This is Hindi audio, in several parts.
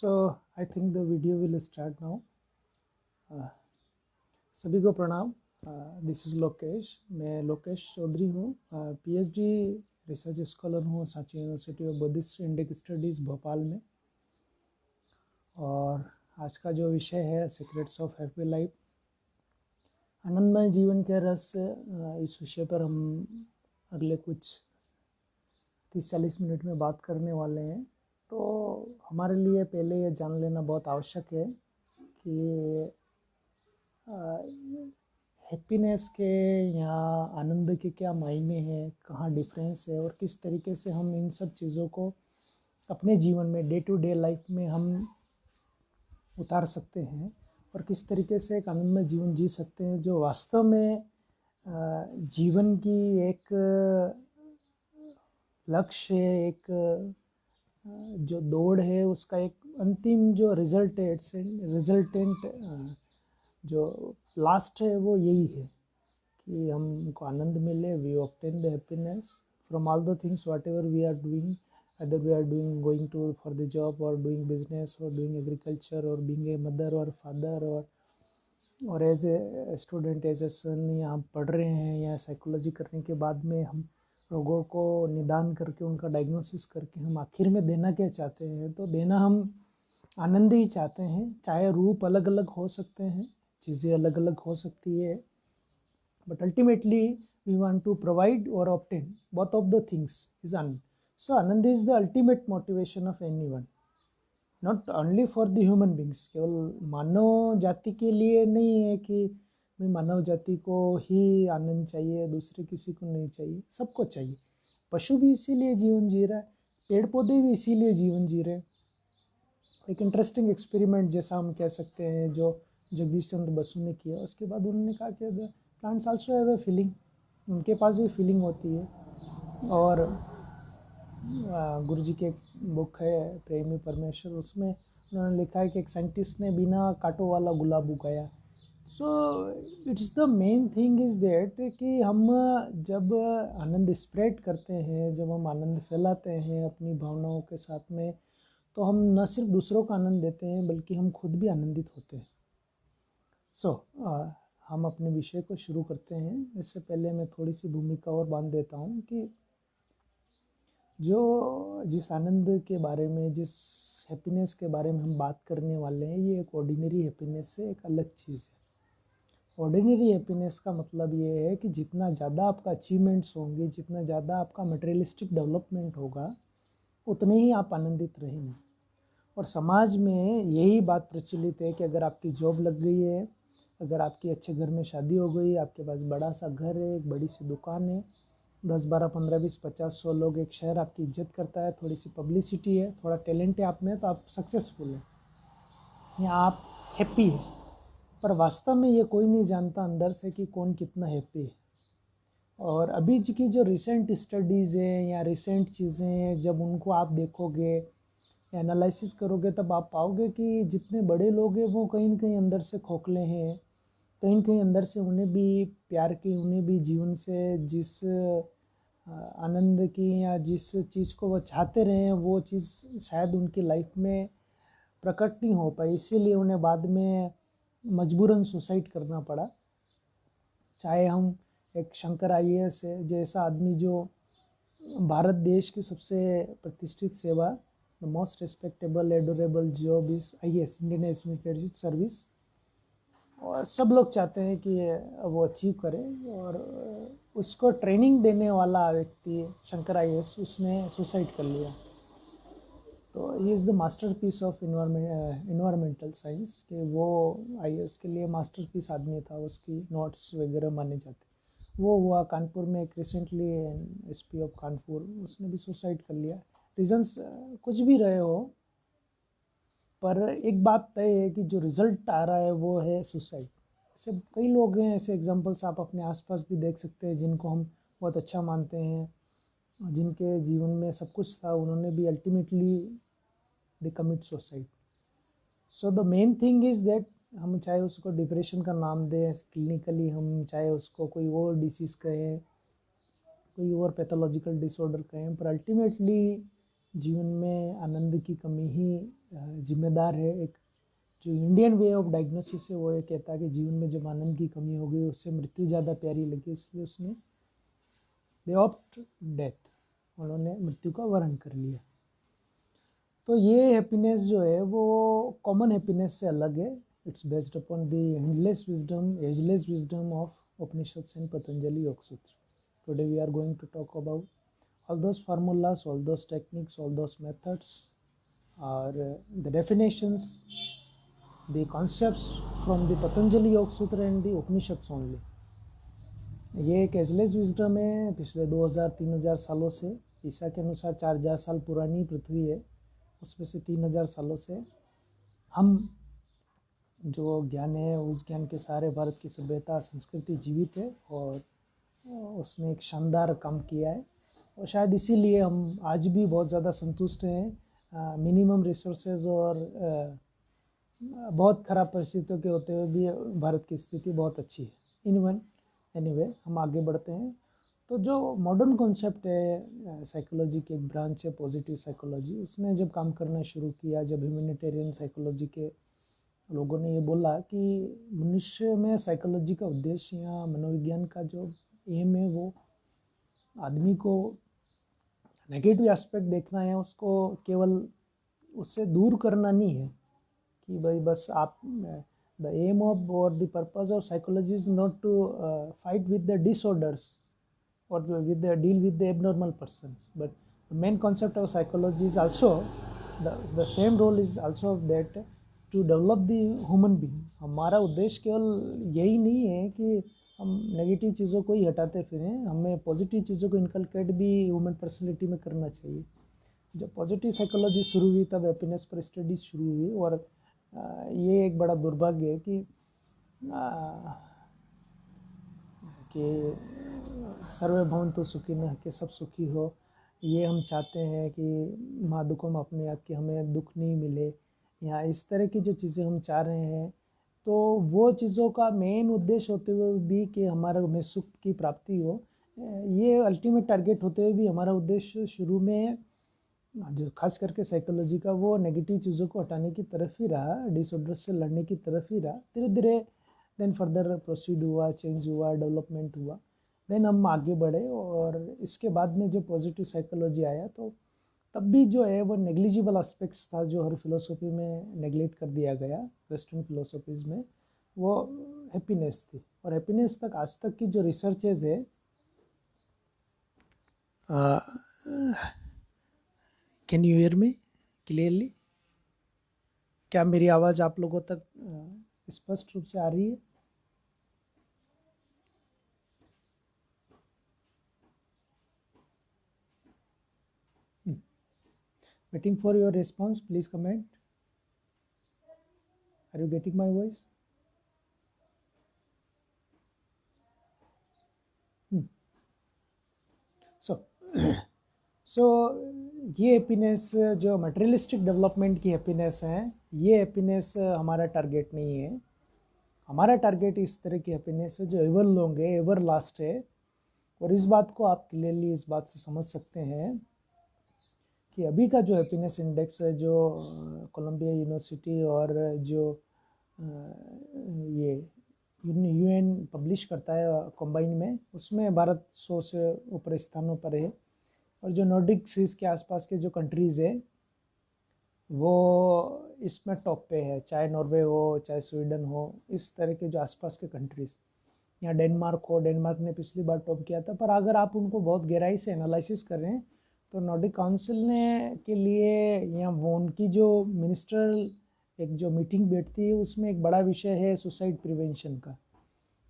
So I think the video will start now. सभी को प्रणाम। This is Lokesh. मैं लोकेश चौधरी हूँ। पीएचडी रिसर्च स्कॉलर हूँ Sanchi university of Buddhist Indic studies Bhopal में। और आज का जो विषय है सीक्रेट्स ऑफ हैप्पी लाइफ, आनंदमय जीवन के रहस्य, इस विषय पर हम अगले कुछ 30-40 मिनट में बात करने वाले हैं। तो हमारे लिए पहले ये जान लेना बहुत आवश्यक है कि हैप्पीनेस के या आनंद के क्या मायने हैं, कहाँ डिफरेंस है और किस तरीके से हम इन सब चीज़ों को अपने जीवन में डे टू डे लाइफ में हम उतार सकते हैं और किस तरीके से एक आनंदमय जीवन जी सकते हैं जो वास्तव में जीवन की एक लक्ष्य, एक जो दौड़ है उसका एक अंतिम जो रिजल्टेंट जो लास्ट है वो यही है कि हमको आनंद मिले। We obtain the happiness from all the things whatever we are doing, either we are doing going to for the job or doing business or doing agriculture or being a mother or father or as a student, as a son, या हम पढ़ रहे हैं या साइकोलॉजी करने के बाद में हम रोगों को निदान करके उनका डायग्नोसिस करके हम आखिर में देना क्या चाहते हैं, तो देना हम आनंद ही चाहते हैं। चाहे रूप अलग अलग हो सकते हैं, चीज़ें अलग अलग हो सकती है, but ultimately we want to provide और obtain both of the things is anand. So anand is the ultimate motivation of anyone, not only for the human beings। केवल मानव जाति के लिए नहीं है कि भाई मानव जाति को ही आनंद चाहिए, दूसरे किसी को नहीं चाहिए, सबको चाहिए। पशु भी इसीलिए जीवन जी रहा है, पेड़ पौधे भी इसीलिए जीवन जी रहे हैं। एक इंटरेस्टिंग एक्सपेरिमेंट जैसा हम कह सकते हैं जो जगदीश चंद्र बसु ने किया, उसके बाद उन्होंने कहा कि plants also have a feeling, उनके पास भी फीलिंग होती है। और गुरु जी के बुक है प्रेमी परमेश्वर, उसमें उन्होंने लिखा है कि एक साइंटिस्ट ने बिना कांटों वाला गुलाब उगाया। So it's the main thing is that कि हम जब आनंद स्प्रेड करते हैं, जब हम आनंद फैलाते हैं अपनी भावनाओं के साथ में, तो हम न सिर्फ दूसरों को आनंद देते हैं बल्कि हम खुद भी आनंदित होते हैं। हम अपने विषय को शुरू करते हैं। इससे पहले मैं थोड़ी सी भूमिका और बांध देता हूँ कि जिस आनंद के बारे में, जिस हैप्पीनेस के बारे में हम बात करने वाले हैं, ये एक ऑर्डिनरी हैप्पीनेस से एक अलग चीज़ है। ऑर्डिनरी हैप्पीनेस का मतलब ये है कि जितना ज़्यादा आपका अचीवमेंट्स होंगे, जितना ज़्यादा आपका मटेरियलिस्टिक डेवलपमेंट होगा, उतने ही आप आनंदित रहेंगे। और समाज में यही बात प्रचलित है कि अगर आपकी जॉब लग गई है, अगर आपकी अच्छे घर में शादी हो गई, आपके पास बड़ा सा घर है, एक बड़ी सी दुकान है, 10, 12, 15, 20, 50, 100 लोग, एक शहर आपकी इज्जत करता है, थोड़ी सी पब्लिसिटी है, थोड़ा टैलेंट है आप में, तो आप सक्सेसफुल हैं या आप हैप्पी हैं। पर वास्तव में ये कोई नहीं जानता अंदर से कि कौन कितना हैप्पी है। और अभी की जो रिसेंट स्टडीज़ हैं या रिसेंट चीज़ें हैं, जब उनको आप देखोगे, एनालिसिस करोगे, तब आप पाओगे कि जितने बड़े लोग हैं वो कहीं न कहीं अंदर से खोखले हैं, कहीं न कहीं अंदर से उन्हें भी प्यार की, उन्हें भी जीवन से जिस आनंद की या जिस चीज़ को वो चाहते रहे हैं वो चीज़ शायद उनकी लाइफ में प्रकट नहीं हो पाई, इसीलिए उन्हें बाद में मजबूरन सुसाइड करना पड़ा। चाहे हम एक शंकर आईएएस है जैसा आदमी जो भारत देश की सबसे प्रतिष्ठित सेवा, the most respectable adorable job is IAS, Indian administrative service, और सब लोग चाहते हैं कि वो अचीव करे। और उसको ट्रेनिंग देने वाला व्यक्ति शंकर आईएएस, उसने सुसाइड कर लिया। तो he is the masterpiece of environmental science कि वो आईएएस के लिए मास्टर पीस आदमी था, उसकी नोट्स वगैरह माने जाते। वो हुआ कानपुर में एक रिसेंटली एसपी ऑफ कानपुर, उसने भी सुसाइड कर लिया। रीजंस कुछ भी रहे हो, पर एक बात तय है कि जो रिज़ल्ट आ रहा है वो है सुसाइड। ऐसे कई लोग हैं, ऐसे एग्जांपल्स आप अपने आसपास भी देख सकते हैं जिनको हम बहुत अच्छा मानते हैं, जिनके जीवन में सब कुछ था, उन्होंने भी ultimately they commit suicide. So the main thing is that हम चाहे उसको डिप्रेशन का नाम दें क्लिनिकली, हम चाहे उसको कोई और डिसीज़ कहें, कोई और पैथोलॉजिकल डिसऑर्डर कहें, पर अल्टीमेटली जीवन में आनंद की कमी ही जिम्मेदार है। एक जो इंडियन वे ऑफ डायग्नोसिस है वो ये कहता है कि जीवन में जब आनंद की कमी हो गई, उससे मृत्यु ज़्यादा प्यारी लगी, इसलिए उसने दे ऑप्ट डेथ, उन्होंने मृत्यु का वरण कर लिया। तो ये हैप्पीनेस जो है वो कॉमन हैप्पीनेस से अलग है। It's based upon the endless wisdom, ageless wisdom of Upanishad and Patanjali yoga sutra. Today we are going to talk about all those formulas, all those techniques, all those methods, or the definitions, the concepts from the Patanjali Yoga Sutra and the Upanishads only. ये एक एजलेस विजडम है, पिछले 2000-3000 सालों से, ईसा के अनुसार 4000 साल पुरानी पृथ्वी है, उसमें से 3000 सालों से हम जो ज्ञान है उस ज्ञान के सहारे भारत की सभ्यता संस्कृति जीवित है और उसने एक शानदार काम किया है। और शायद इसीलिए हम आज भी बहुत ज़्यादा संतुष्ट हैं। मिनिमम रिसोर्सेज और बहुत ख़राब परिस्थितियों के होते हुए भी भारत की स्थिति बहुत अच्छी है। एनीवे हम आगे बढ़ते हैं। तो जो मॉडर्न कॉन्सेप्ट है, साइकोलॉजी की एक ब्रांच है पॉजिटिव साइकोलॉजी, उसने जब काम करना शुरू किया, जब ह्यूमैनिटेरियन साइकोलॉजी के लोगों ने ये बोला कि मनुष्य में साइकोलॉजी का उद्देश्य या मनोविज्ञान का जो एम है वो आदमी को नेगेटिव एस्पेक्ट देखना है, उसको केवल उससे दूर करना नहीं है कि भाई बस आप द एम ऑफ और the purpose of psychology is not to fight with the disorders or with the deal with the abnormal persons, but the main concept of psychology is also the same role is also that to develop the human being। हमारा उद्देश्य केवल यही नहीं है कि हम नेगेटिव चीज़ों को ही हटाते फिरें, हमें पॉजिटिव चीज़ों को इनकलकेट भी ह्यूमन पर्सनैलिटी में करना चाहिए। जब पॉजिटिव साइकोलॉजी शुरू हुई तब हैप्पीनेस पर स्टडीज शुरू हुई और ये एक बड़ा दुर्भाग्य है कि सर्वे भवन्तु सुखिनः, कि सब सुखी हो। ये हम चाहते हैं कि माँ दुखम अपने याद, कि हमें दुख नहीं मिले, या इस तरह की जो चीज़ें हम चाह रहे हैं, तो वो चीज़ों का मेन उद्देश्य होते हुए भी कि हमारा में सुख की प्राप्ति हो, ये अल्टीमेट टारगेट होते हुए भी हमारा उद्देश्य शुरू में जो खास करके साइकोलॉजी का वो नेगेटिव चीज़ों को हटाने की तरफ ही रहा, डिसऑर्डर से लड़ने की तरफ ही रहा। धीरे धीरे देन फर्दर प्रोसीड हुआ, चेंज हुआ, डेवलपमेंट हुआ, देन हम आगे बढ़े। और इसके बाद में जो पॉजिटिव साइकोलॉजी आया तो तब भी जो है वो नेग्लिजिबल एस्पेक्ट्स था जो हर फिलोसफी में नेग्लेक्ट कर दिया गया वेस्टर्न फिलोसफीज़ में, वो हैप्पीनेस थी। और हैप्पीनेस तक आज तक की जो रिसर्चेज है, can you hear me clearly? क्या मेरी आवाज़ आप लोगों तक स्पष्ट रूप से आ रही है? Waiting for your response, please comment. Are you getting my voice? So ये हैप्पीनेस जो मटेरियलिस्टिक डेवलपमेंट की हैप्पीनेस है, ये हैप्पीनेस हमारा टारगेट नहीं है। हमारा टारगेट इस तरह की हैप्पीनेस है जो एवर लॉन्ग है, एवर लास्ट है। और इस बात को आप क्लियरली इस बात से समझ सकते हैं कि अभी का जो हैप्पीनेस इंडेक्स है जो कोलंबिया यूनिवर्सिटी और जो ये यूएन पब्लिश करता है कंबाइन में, उसमें भारत 100 से ऊपर स्थानों पर है। और जो नॉर्डिक सीज के आसपास के जो कंट्रीज़ है वो इसमें टॉप पे है, चाहे नॉर्वे हो, चाहे स्वीडन हो, इस तरह के जो आसपास के कंट्रीज़, या डेनमार्क हो, डेनमार्क ने पिछली बार टॉप किया था। पर अगर आप उनको बहुत गहराई से एनालिसिस करें तो नॉर्डिक काउंसिल ने के लिए, या वो उनकी जो मिनिस्ट्रल एक जो मीटिंग बैठती है उसमें एक बड़ा विषय है सुसाइड प्रिवेंशन का।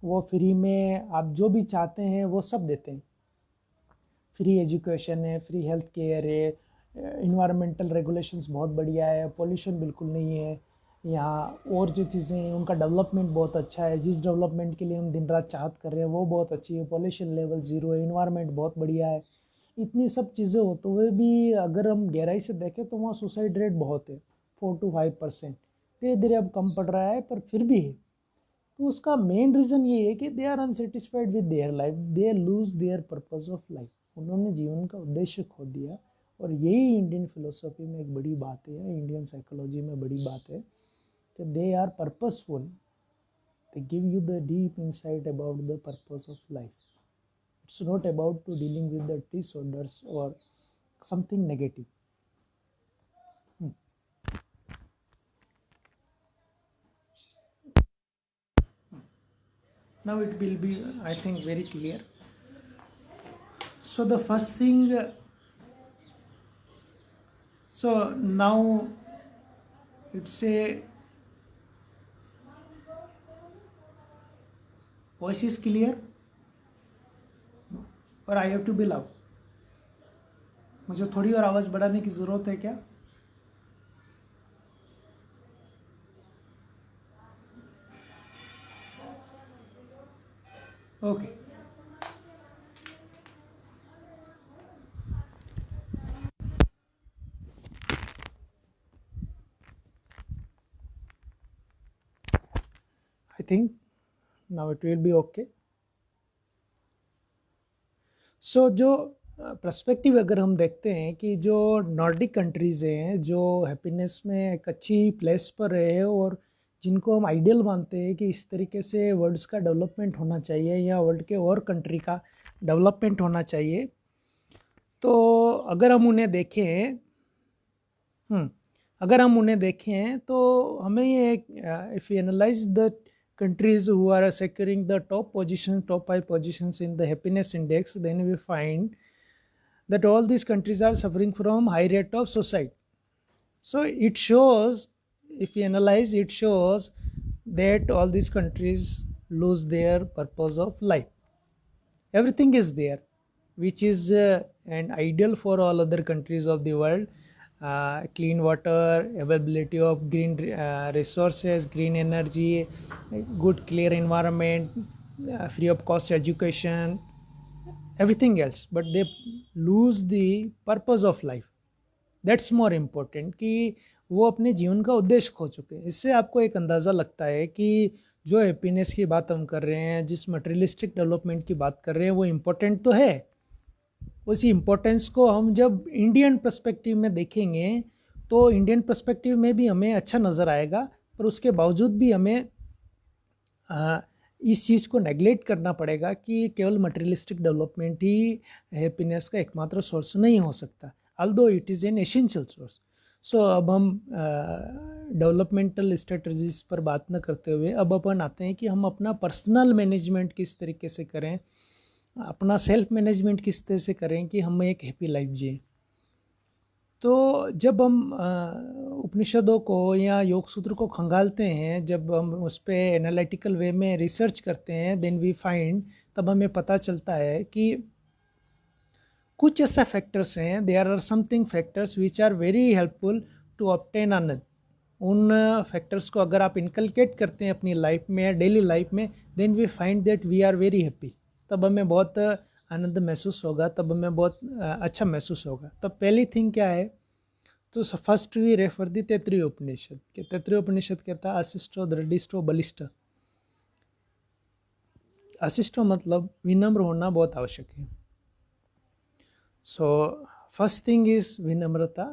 वो फ्री में आप जो भी चाहते हैं वो सब देते हैं, फ्री एजुकेशन है, फ्री हेल्थ केयर है, इन्वायरमेंटल रेगुलेशंस बहुत बढ़िया है, पॉल्यूशन बिल्कुल नहीं है यहाँ, और जो चीज़ें हैं उनका डेवलपमेंट बहुत अच्छा है, जिस डेवलपमेंट के लिए हम दिन रात चाहत कर रहे हैं वो बहुत अच्छी है, पॉल्यूशन लेवल 0 है, इन्वायरमेंट बहुत बढ़िया है। इतनी सब चीज़ें होते हुए भी अगर हम गहराई से देखें तो वहाँ सुसाइड रेट बहुत है, 4 to 5%। धीरे धीरे अब कम पड़ रहा है पर फिर भी है। तो उसका मेन रीज़न ये है कि they are unsatisfied with their life, they lose their purpose of life. उन्होंने जीवन का उद्देश्य खो दिया और यही इंडियन फिलोसफी में एक बड़ी बात है, इंडियन साइकोलॉजी में बड़ी बात है कि they are purposeful, they give you the deep insight about the purpose of life. It's not about to dealing with the disorders और something negative. Now it will be, I think, very clear. So the first thing, so now it's a voice is clear or I have to be loud? मुझे थोड़ी और आवाज़ बढ़ाने की ज़रूरत है क्या? Okay. I think now it will be okay. So जो पर्सपेक्टिव अगर हम देखते हैं कि जो नॉर्डिक कंट्रीज़ हैं जो हैप्पीनेस में एक अच्छी प्लेस पर रहे और जिनको हम आइडियल मानते हैं कि इस तरीके से वर्ल्ड्स का डेवलपमेंट होना चाहिए या वर्ल्ड के और कंट्री का डेवलपमेंट होना चाहिए, तो अगर हम उन्हें देखें तो हमें ये if you analyse the countries who are securing the top 5 positions in the happiness index, then we find that all these countries are suffering from high rate of suicide. So it shows, if you analyze, it shows that all these countries lose their purpose of life. Everything is there which is an ideal for all other countries of the world. Clean water, availability of green resources, green energy, good clear environment, free of cost education, everything else, but they lose the purpose of life. That's more important कि वो अपने जीवन का उद्देश्य खो चुके हैं. इससे आपको एक अंदाज़ा लगता है कि जो हैप्पीनेस की बात हम कर रहे हैं, जिस मटेरियलिस्टिक डेवलपमेंट की बात कर रहे हैं, वो इम्पोर्टेंट तो है. उसी इम्पोर्टेंस को हम जब इंडियन पर्सपेक्टिव में देखेंगे तो इंडियन पर्सपेक्टिव में भी हमें अच्छा नज़र आएगा, पर उसके बावजूद भी हमें इस चीज़ को नेगलेक्ट करना पड़ेगा कि केवल मटेरियलिस्टिक डेवलपमेंट ही हैप्पीनेस का एकमात्र सोर्स नहीं हो सकता, although it is an essential source. So अब हम डेवलपमेंटल स्ट्रेटजीज पर बात न करते हुए अब अपन आते हैं कि हम अपना पर्सनल मैनेजमेंट किस तरीके से करें, अपना सेल्फ मैनेजमेंट किस तरह से करें कि हम एक हैप्पी लाइफ जिए. तो जब हम उपनिषदों को या योग सूत्र को खंगालते हैं, जब हम उस पर एनालिटिकल वे में रिसर्च करते हैं, देन वी फाइंड, तब हमें पता चलता है कि कुछ ऐसा फैक्टर्स हैं, there are something factors which are very helpful to obtain anand. उन फैक्टर्स को अगर आप इनकलकेट करते हैं अपनी लाइफ में या डेली लाइफ में, then we find that we are very happy. तब हमें बहुत आनंद महसूस होगा, तब हमें बहुत अच्छा महसूस होगा. तब पहली थिंग क्या है, तो फर्स्ट वी रेफर दी तैत्तिरीय उपनिषद के. तैत्तिरीय उपनिषद कहता है अशिष्टो दृढ़िष्टो बलिष्ठ. अशिष्टो मतलब विनम्र होना बहुत आवश्यक है. सो फर्स्ट थिंग इज विनम्रता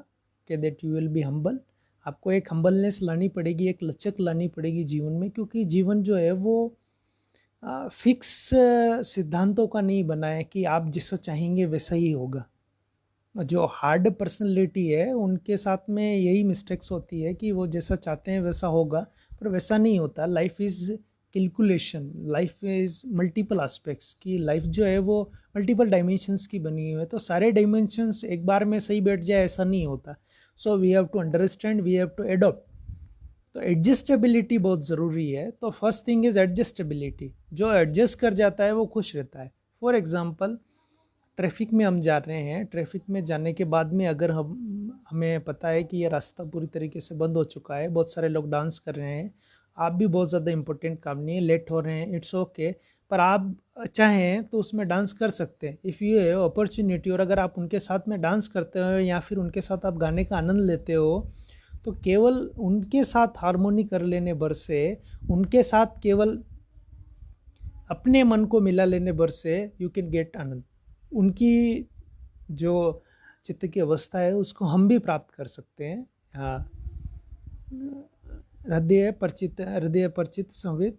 के, that you will be humble. आपको एक हम्बलनेस लानी पड़ेगी, एक लचक लानी पड़ेगी जीवन में, क्योंकि जीवन जो है वो फिक्स सिद्धांतों का नहीं बना है कि आप जैसा चाहेंगे वैसा ही होगा. जो हार्ड पर्सनैलिटी है उनके साथ में यही मिस्टेक्स होती है कि वो जैसा चाहते हैं वैसा होगा, पर वैसा नहीं होता. Life is calculation, life is multiple aspects की. लाइफ जो है वो मल्टीपल डायमेंशंस की बनी हुई है, तो सारे डायमेंशंस एक बार में सही बैठ जाए ऐसा नहीं होता. So we have to understand, we have to adopt. तो एडजस्टेबिलिटी बहुत ज़रूरी है. तो फर्स्ट थिंग इज़ एडजस्टेबिलिटी. जो एडजस्ट कर जाता है वो खुश रहता है. फॉर एग्ज़ाम्पल, ट्रैफिक में हम जा रहे हैं, ट्रैफिक में जाने के बाद में अगर हमें पता है कि ये रास्ता पूरी तरीके से बंद हो चुका है, बहुत सारे लोग डांस कर रहे हैं, आप भी बहुत ज़्यादा इंपॉर्टेंट काम नहीं है, लेट हो रहे हैं, इट्स ओके, पर आप चाहें तो उसमें डांस कर सकते हैं इफ़ यू हैव अपॉर्चुनिटी. और अगर आप उनके साथ में डांस करते हो या फिर उनके साथ आप गाने का आनंद लेते हो, तो केवल उनके साथ हारमोनी कर लेने भर से, उनके साथ केवल अपने मन को मिला लेने भर से यू कैन गेट आनंद. उनकी जो चित्त की अवस्था है उसको हम भी प्राप्त कर सकते हैं। हृदय परचित संविद,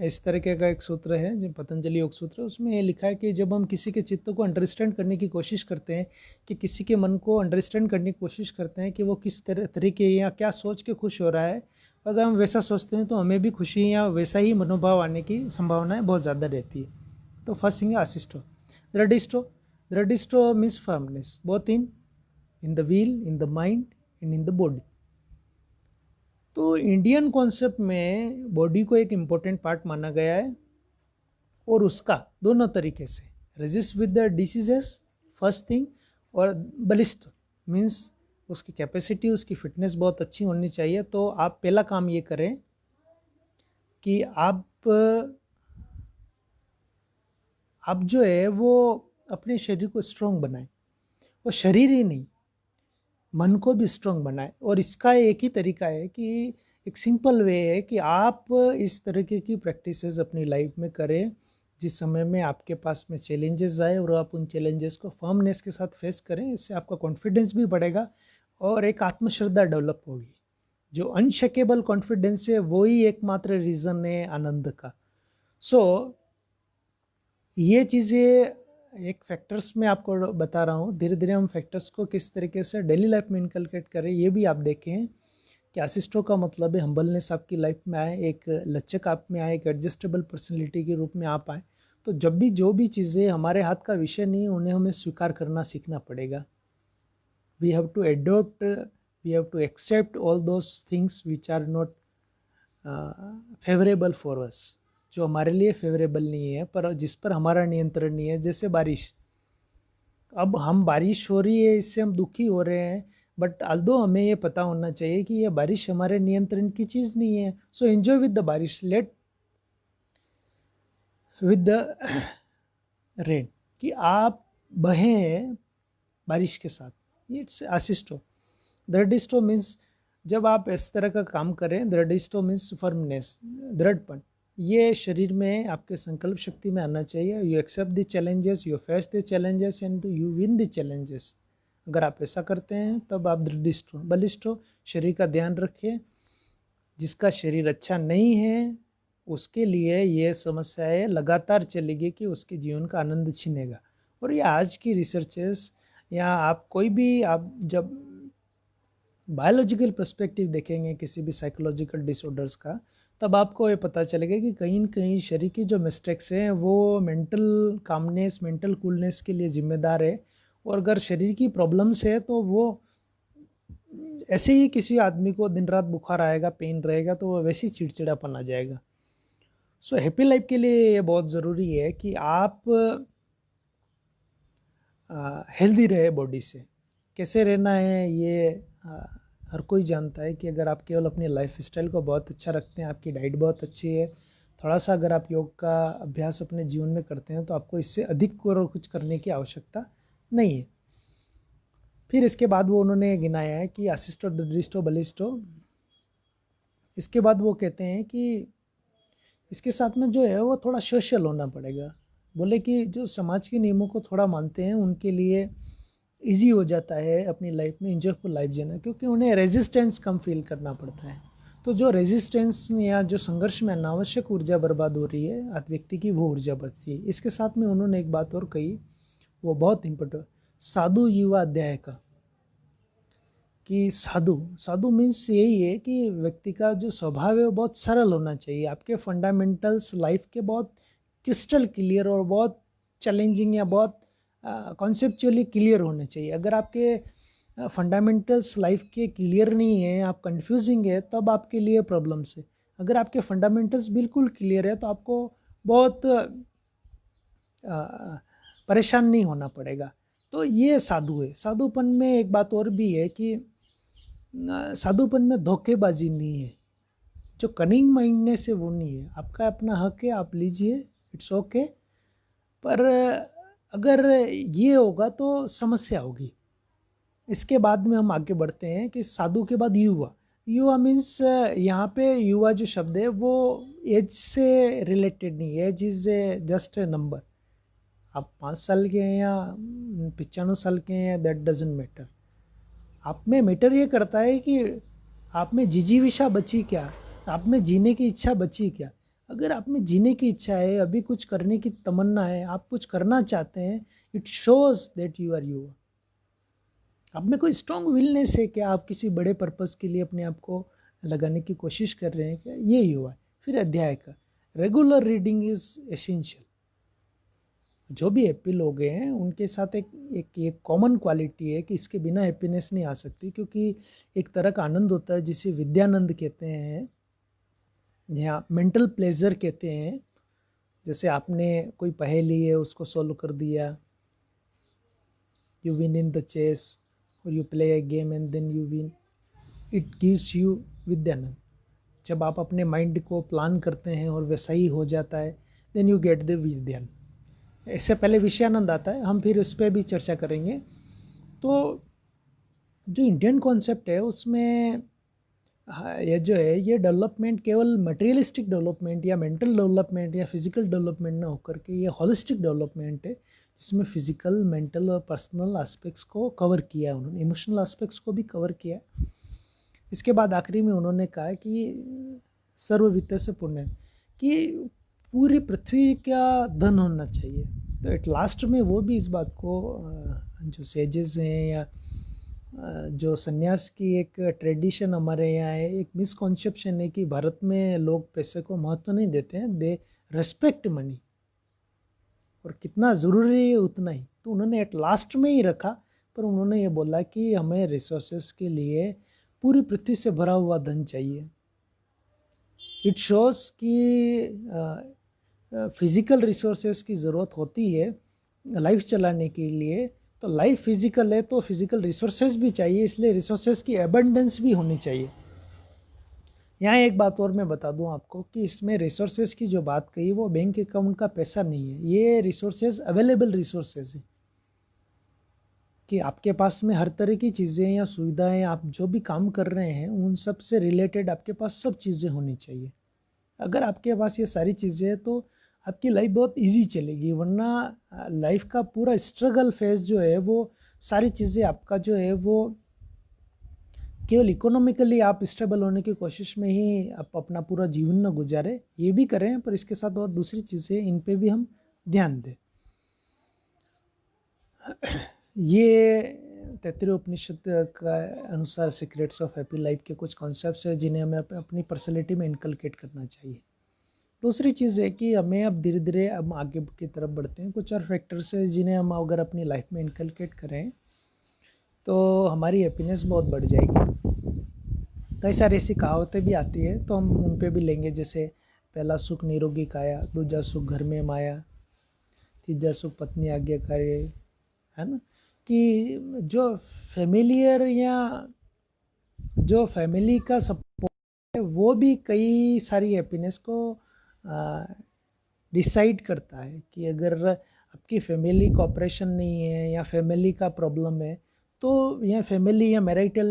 इस तरीके का एक सूत्र है जो पतंजलि योग सूत्र, उसमें ये लिखा है कि जब हम किसी के चित्त को अंडरस्टैंड करने की कोशिश करते हैं, कि किसी के मन को अंडरस्टैंड करने की कोशिश करते हैं कि वो किस तरीके या क्या सोच के खुश हो रहा है, अगर हम वैसा सोचते हैं तो हमें भी खुशी या वैसा ही मनोभाव आने की संभावनाएं बहुत ज़्यादा रहती है। तो फर्स्ट थिंग है आसिस्टो। दृढ़िष्टो means firmness both in the will, in the mind and in the body. तो इंडियन कॉन्सेप्ट में बॉडी को एक इम्पोर्टेंट पार्ट माना गया है, और उसका दोनों तरीके से resist with the diseases first thing, और बलिष्ठ मीन्स उसकी कैपेसिटी, उसकी फिटनेस बहुत अच्छी होनी चाहिए। तो आप पहला काम ये करें कि आप जो है वो अपने शरीर को स्ट्रॉन्ग बनाएं, और शरीर ही नहीं मन को भी स्ट्रॉन्ग बनाए। और इसका एक ही तरीका है कि एक सिंपल वे है कि आप इस तरीके की प्रैक्टिसेस अपनी लाइफ में करें जिस समय में आपके पास में चैलेंजेस आए, और आप उन चैलेंजेस को फर्मनेस के साथ फेस करें। इससे आपका कॉन्फिडेंस भी बढ़ेगा और एक आत्मश्रद्धा डेवलप होगी। जो अनशेकेबल कॉन्फिडेंस है वही एकमात्र रीज़न है आनंद का। सो ये चीज़ें एक फैक्टर्स में आपको बता रहा हूँ, धीरे धीरे हम फैक्टर्स को किस तरीके से डेली लाइफ में इनकलकेट करें, ये भी आप देखें कि असिस्टो का मतलब है हम्बलनेस आपकी लाइफ में आए, एक लचक आप में आए, एक एडजस्टेबल पर्सनैलिटी के रूप में आप आए। तो जब भी जो भी चीज़ें हमारे हाथ का विषय नहीं, उन्हें हमें स्वीकार करना सीखना पड़ेगा। We have to adopt, we have to accept all those things which are not favourable for us, जो हमारे लिए फेवरेबल नहीं है, पर जिस पर हमारा नियंत्रण नहीं है। जैसे बारिश, अब हम बारिश हो रही है इससे हम दुखी हो रहे हैं, बट आल्दो हमें ये पता होना चाहिए कि ये बारिश हमारे नियंत्रण की चीज़ नहीं है। सो एंजॉय विद द बारिश, लेट विद द रेन, कि आप बहें बारिश के साथ। इट्स असिस्टो। दृढ़िष्टो मीन्स जब आप इस तरह का काम करें, दृढ़िष्टो मीन्स फर्मनेस, दृढ़पन, ये शरीर में आपके संकल्प शक्ति में आना चाहिए। You accept the challenges, you face the challenges and you win the challenges. अगर आप ऐसा करते हैं तब आप दृढ़िष्ट हो। बलिष्ठ हो, शरीर का ध्यान रखिए। जिसका शरीर अच्छा नहीं है उसके लिए ये समस्याएं लगातार चलेगी कि उसके जीवन का आनंद छीनेगा। और ये आज की रिसर्चेस, या आप कोई भी, आप जब बायोलॉजिकल पर्सपेक्टिव देखेंगे किसी भी साइकोलॉजिकल डिसऑर्डर्स का, तब आपको ये पता चलेगा कि कहीं न कहीं शरीर की जो मिस्टेक्स हैं वो मेंटल कामनेस, मेंटल कूलनेस के लिए जिम्मेदार है। और अगर शरीर की प्रॉब्लम्स है तो वो ऐसे ही किसी आदमी को दिन रात बुखार आएगा, पेन रहेगा, तो वो वैसे ही चिड़चिड़ापन आ जाएगा। सो हैप्पी लाइफ के लिए ये बहुत ज़रूरी है कि आप हेल्दी रहे बॉडी से। कैसे रहना है ये हर कोई जानता है कि अगर आप केवल अपनी लाइफ स्टाइल को बहुत अच्छा रखते हैं, आपकी डाइट बहुत अच्छी है, थोड़ा सा अगर आप योग का अभ्यास अपने जीवन में करते हैं, तो आपको इससे अधिक और कुछ करने की आवश्यकता नहीं है। फिर इसके बाद वो उन्होंने गिनाया है कि असिस्टो, दृढ़िष्टो, बलिष्ठो। इसके बाद वो कहते हैं कि इसके साथ में जो है वो थोड़ा सोशल होना पड़ेगा। बोले कि जो समाज के नियमों को थोड़ा मानते हैं उनके लिए इजी हो जाता है अपनी लाइफ में इंजॉयफुल लाइफ जीना, क्योंकि उन्हें रेजिस्टेंस कम फील करना पड़ता है। तो जो रेजिस्टेंस या जो संघर्ष में अनावश्यक ऊर्जा बर्बाद हो रही है व्यक्ति की, वो ऊर्जा बचती है। इसके साथ में उन्होंने एक बात और कही, वो बहुत इम्पोर्टेंट, साधु युवा अध्याय का, कि साधु मीन्स यही है कि व्यक्ति का जो स्वभाव है वो बहुत सरल होना चाहिए। आपके फंडामेंटल्स लाइफ के बहुत क्रिस्टल क्लियर और बहुत चैलेंजिंग या बहुत कॉन्सेप्चुअली क्लियर होने चाहिए। अगर आपके फंडामेंटल्स लाइफ के क्लियर नहीं है, आप कंफ्यूजिंग है, तब आपके लिए प्रॉब्लम्स है। अगर आपके फंडामेंटल्स बिल्कुल क्लियर है तो आपको बहुत परेशान नहीं होना पड़ेगा। तो ये साधु है। साधुपन में एक बात और भी है कि साधुपन में धोखेबाजी नहीं है, जो कनिंग माइंडनेस है वो नहीं है। आपका अपना हक है, आप लीजिए, इट्स ओके। पर अगर ये होगा तो समस्या होगी। इसके बाद में हम आगे बढ़ते हैं कि साधु के बाद युवा मीन्स यहाँ पे युवा जो शब्द है वो एज से रिलेटेड नहीं है। Age is just a number. आप 5 साल के हैं या हम 95 साल के हैं, दैट डजेंट मैटर। आप में मैटर ये करता है कि आप में जिजीविषा बची क्या, आप में जीने की इच्छा बची क्या। अगर आप में जीने की इच्छा है, अभी कुछ करने की तमन्ना है, आप कुछ करना चाहते हैं, it shows that you are you. आप में कोई स्ट्रॉन्ग विलनेस है क्या, आप किसी बड़े पर्पस के लिए अपने आप को लगाने की कोशिश कर रहे हैं क्या, ये युवा है। फिर अध्याय का रेगुलर रीडिंग इज एसेंशियल। जो भी हैप्पी लोग हैं उनके साथ एक कॉमन क्वालिटी है कि इसके बिना हैप्पीनेस नहीं आ सकती, क्योंकि एक तरह का आनंद होता है जिसे विद्यानंद कहते हैं या मेंटल प्लेजर कहते हैं। जैसे आपने कोई पहेली है उसको सॉल्व कर दिया, you win in the chess, और you play a game and then you win, it gives you Vidyanand. जब आप अपने माइंड को प्लान करते हैं और वैसा ही हो जाता है, then you get the vidyanand. इससे पहले विषयानंद आता है, हम फिर उस पर भी चर्चा करेंगे। तो जो इंडियन कॉन्सेप्ट है उसमें ये जो है, ये डेवलपमेंट केवल मटेरियलिस्टिक डेवलपमेंट या मेंटल डेवलपमेंट या फिजिकल डेवलपमेंट ना होकर के ये होलिस्टिक डेवलपमेंट है, जिसमें फिजिकल, मेंटल और पर्सनल एस्पेक्ट्स को कवर किया है उन्होंने, इमोशनल एस्पेक्ट्स को भी कवर किया है। इसके बाद आखिरी में उन्होंने कहा कि सर्व वित्त से पुण्य, कि पूरी पृथ्वी का धन होना चाहिए। तो एट लास्ट में वो भी इस बात को जो सेजेस हैं या जो सन्यास की एक ट्रेडिशन हमारे यहाँ है, एक मिसकॉन्सेप्शन है कि भारत में लोग पैसे को महत्व नहीं देते हैं, दे रेस्पेक्ट मनी, और कितना ज़रूरी है उतना ही। तो उन्होंने एट लास्ट में ही रखा, पर उन्होंने ये बोला कि हमें रिसोर्सेस के लिए पूरी पृथ्वी से भरा हुआ धन चाहिए। इट शोज़ कि फिज़िकल रिसोर्सेस की ज़रूरत होती है लाइफ चलाने के लिए, तो लाइफ फिज़िकल है तो फिज़िकल रिसोर्सेज भी चाहिए, इसलिए रिसोर्सेज की एबंडेंस भी होनी चाहिए। यहाँ एक बात और मैं बता दूँ आपको कि इसमें रिसोर्सेज की जो बात कही वो बैंक अकाउंट का पैसा नहीं है, ये रिसोर्सेज अवेलेबल रिसोर्सेज है, कि आपके पास में हर तरह की चीज़ें या सुविधाएं, आप जो भी काम कर रहे हैं उन सब से रिलेटेड आपके पास सब चीज़ें होनी चाहिए। अगर आपके पास ये सारी चीज़ें हैं तो आपकी लाइफ बहुत इजी चलेगी, वरना लाइफ का पूरा स्ट्रगल फेज जो है वो सारी चीज़ें आपका जो है वो केवल इकोनॉमिकली आप स्टेबल होने की कोशिश में ही आप अपना पूरा जीवन न गुजारे, ये भी करें पर इसके साथ और दूसरी चीज़ें इन पे भी हम ध्यान दें। ये तैत्तिरीय उपनिषद का अनुसार सीक्रेट्स ऑफ हैप्पी लाइफ के कुछ कॉन्सेप्ट्स हैं जिन्हें हमें अपनी पर्सनैलिटी में इनकलकेट करना चाहिए। दूसरी चीज़ है कि हमें अब धीरे धीरे हम आगे की तरफ बढ़ते हैं, कुछ और फैक्टर्स है जिन्हें हम अगर अपनी लाइफ में इनकलकेट करें तो हमारी हैप्पीनेस बहुत बढ़ जाएगी। कई सारी ऐसी कहावतें भी आती है तो हम उन पे भी लेंगे, जैसे पहला सुख निरोगी काया, दूजा सुख घर में माया, तीजा सुख पत्नी आज्ञाकारी, है ना। कि जो फैमिलियर या जो फैमिली का सपोर्ट है वो भी कई सारी हैप्पीनेस को डिसाइड करता है। कि अगर आपकी फैमिली कोऑपरेशन नहीं है या फैमिली का प्रॉब्लम है, तो या फैमिली या मैरिटल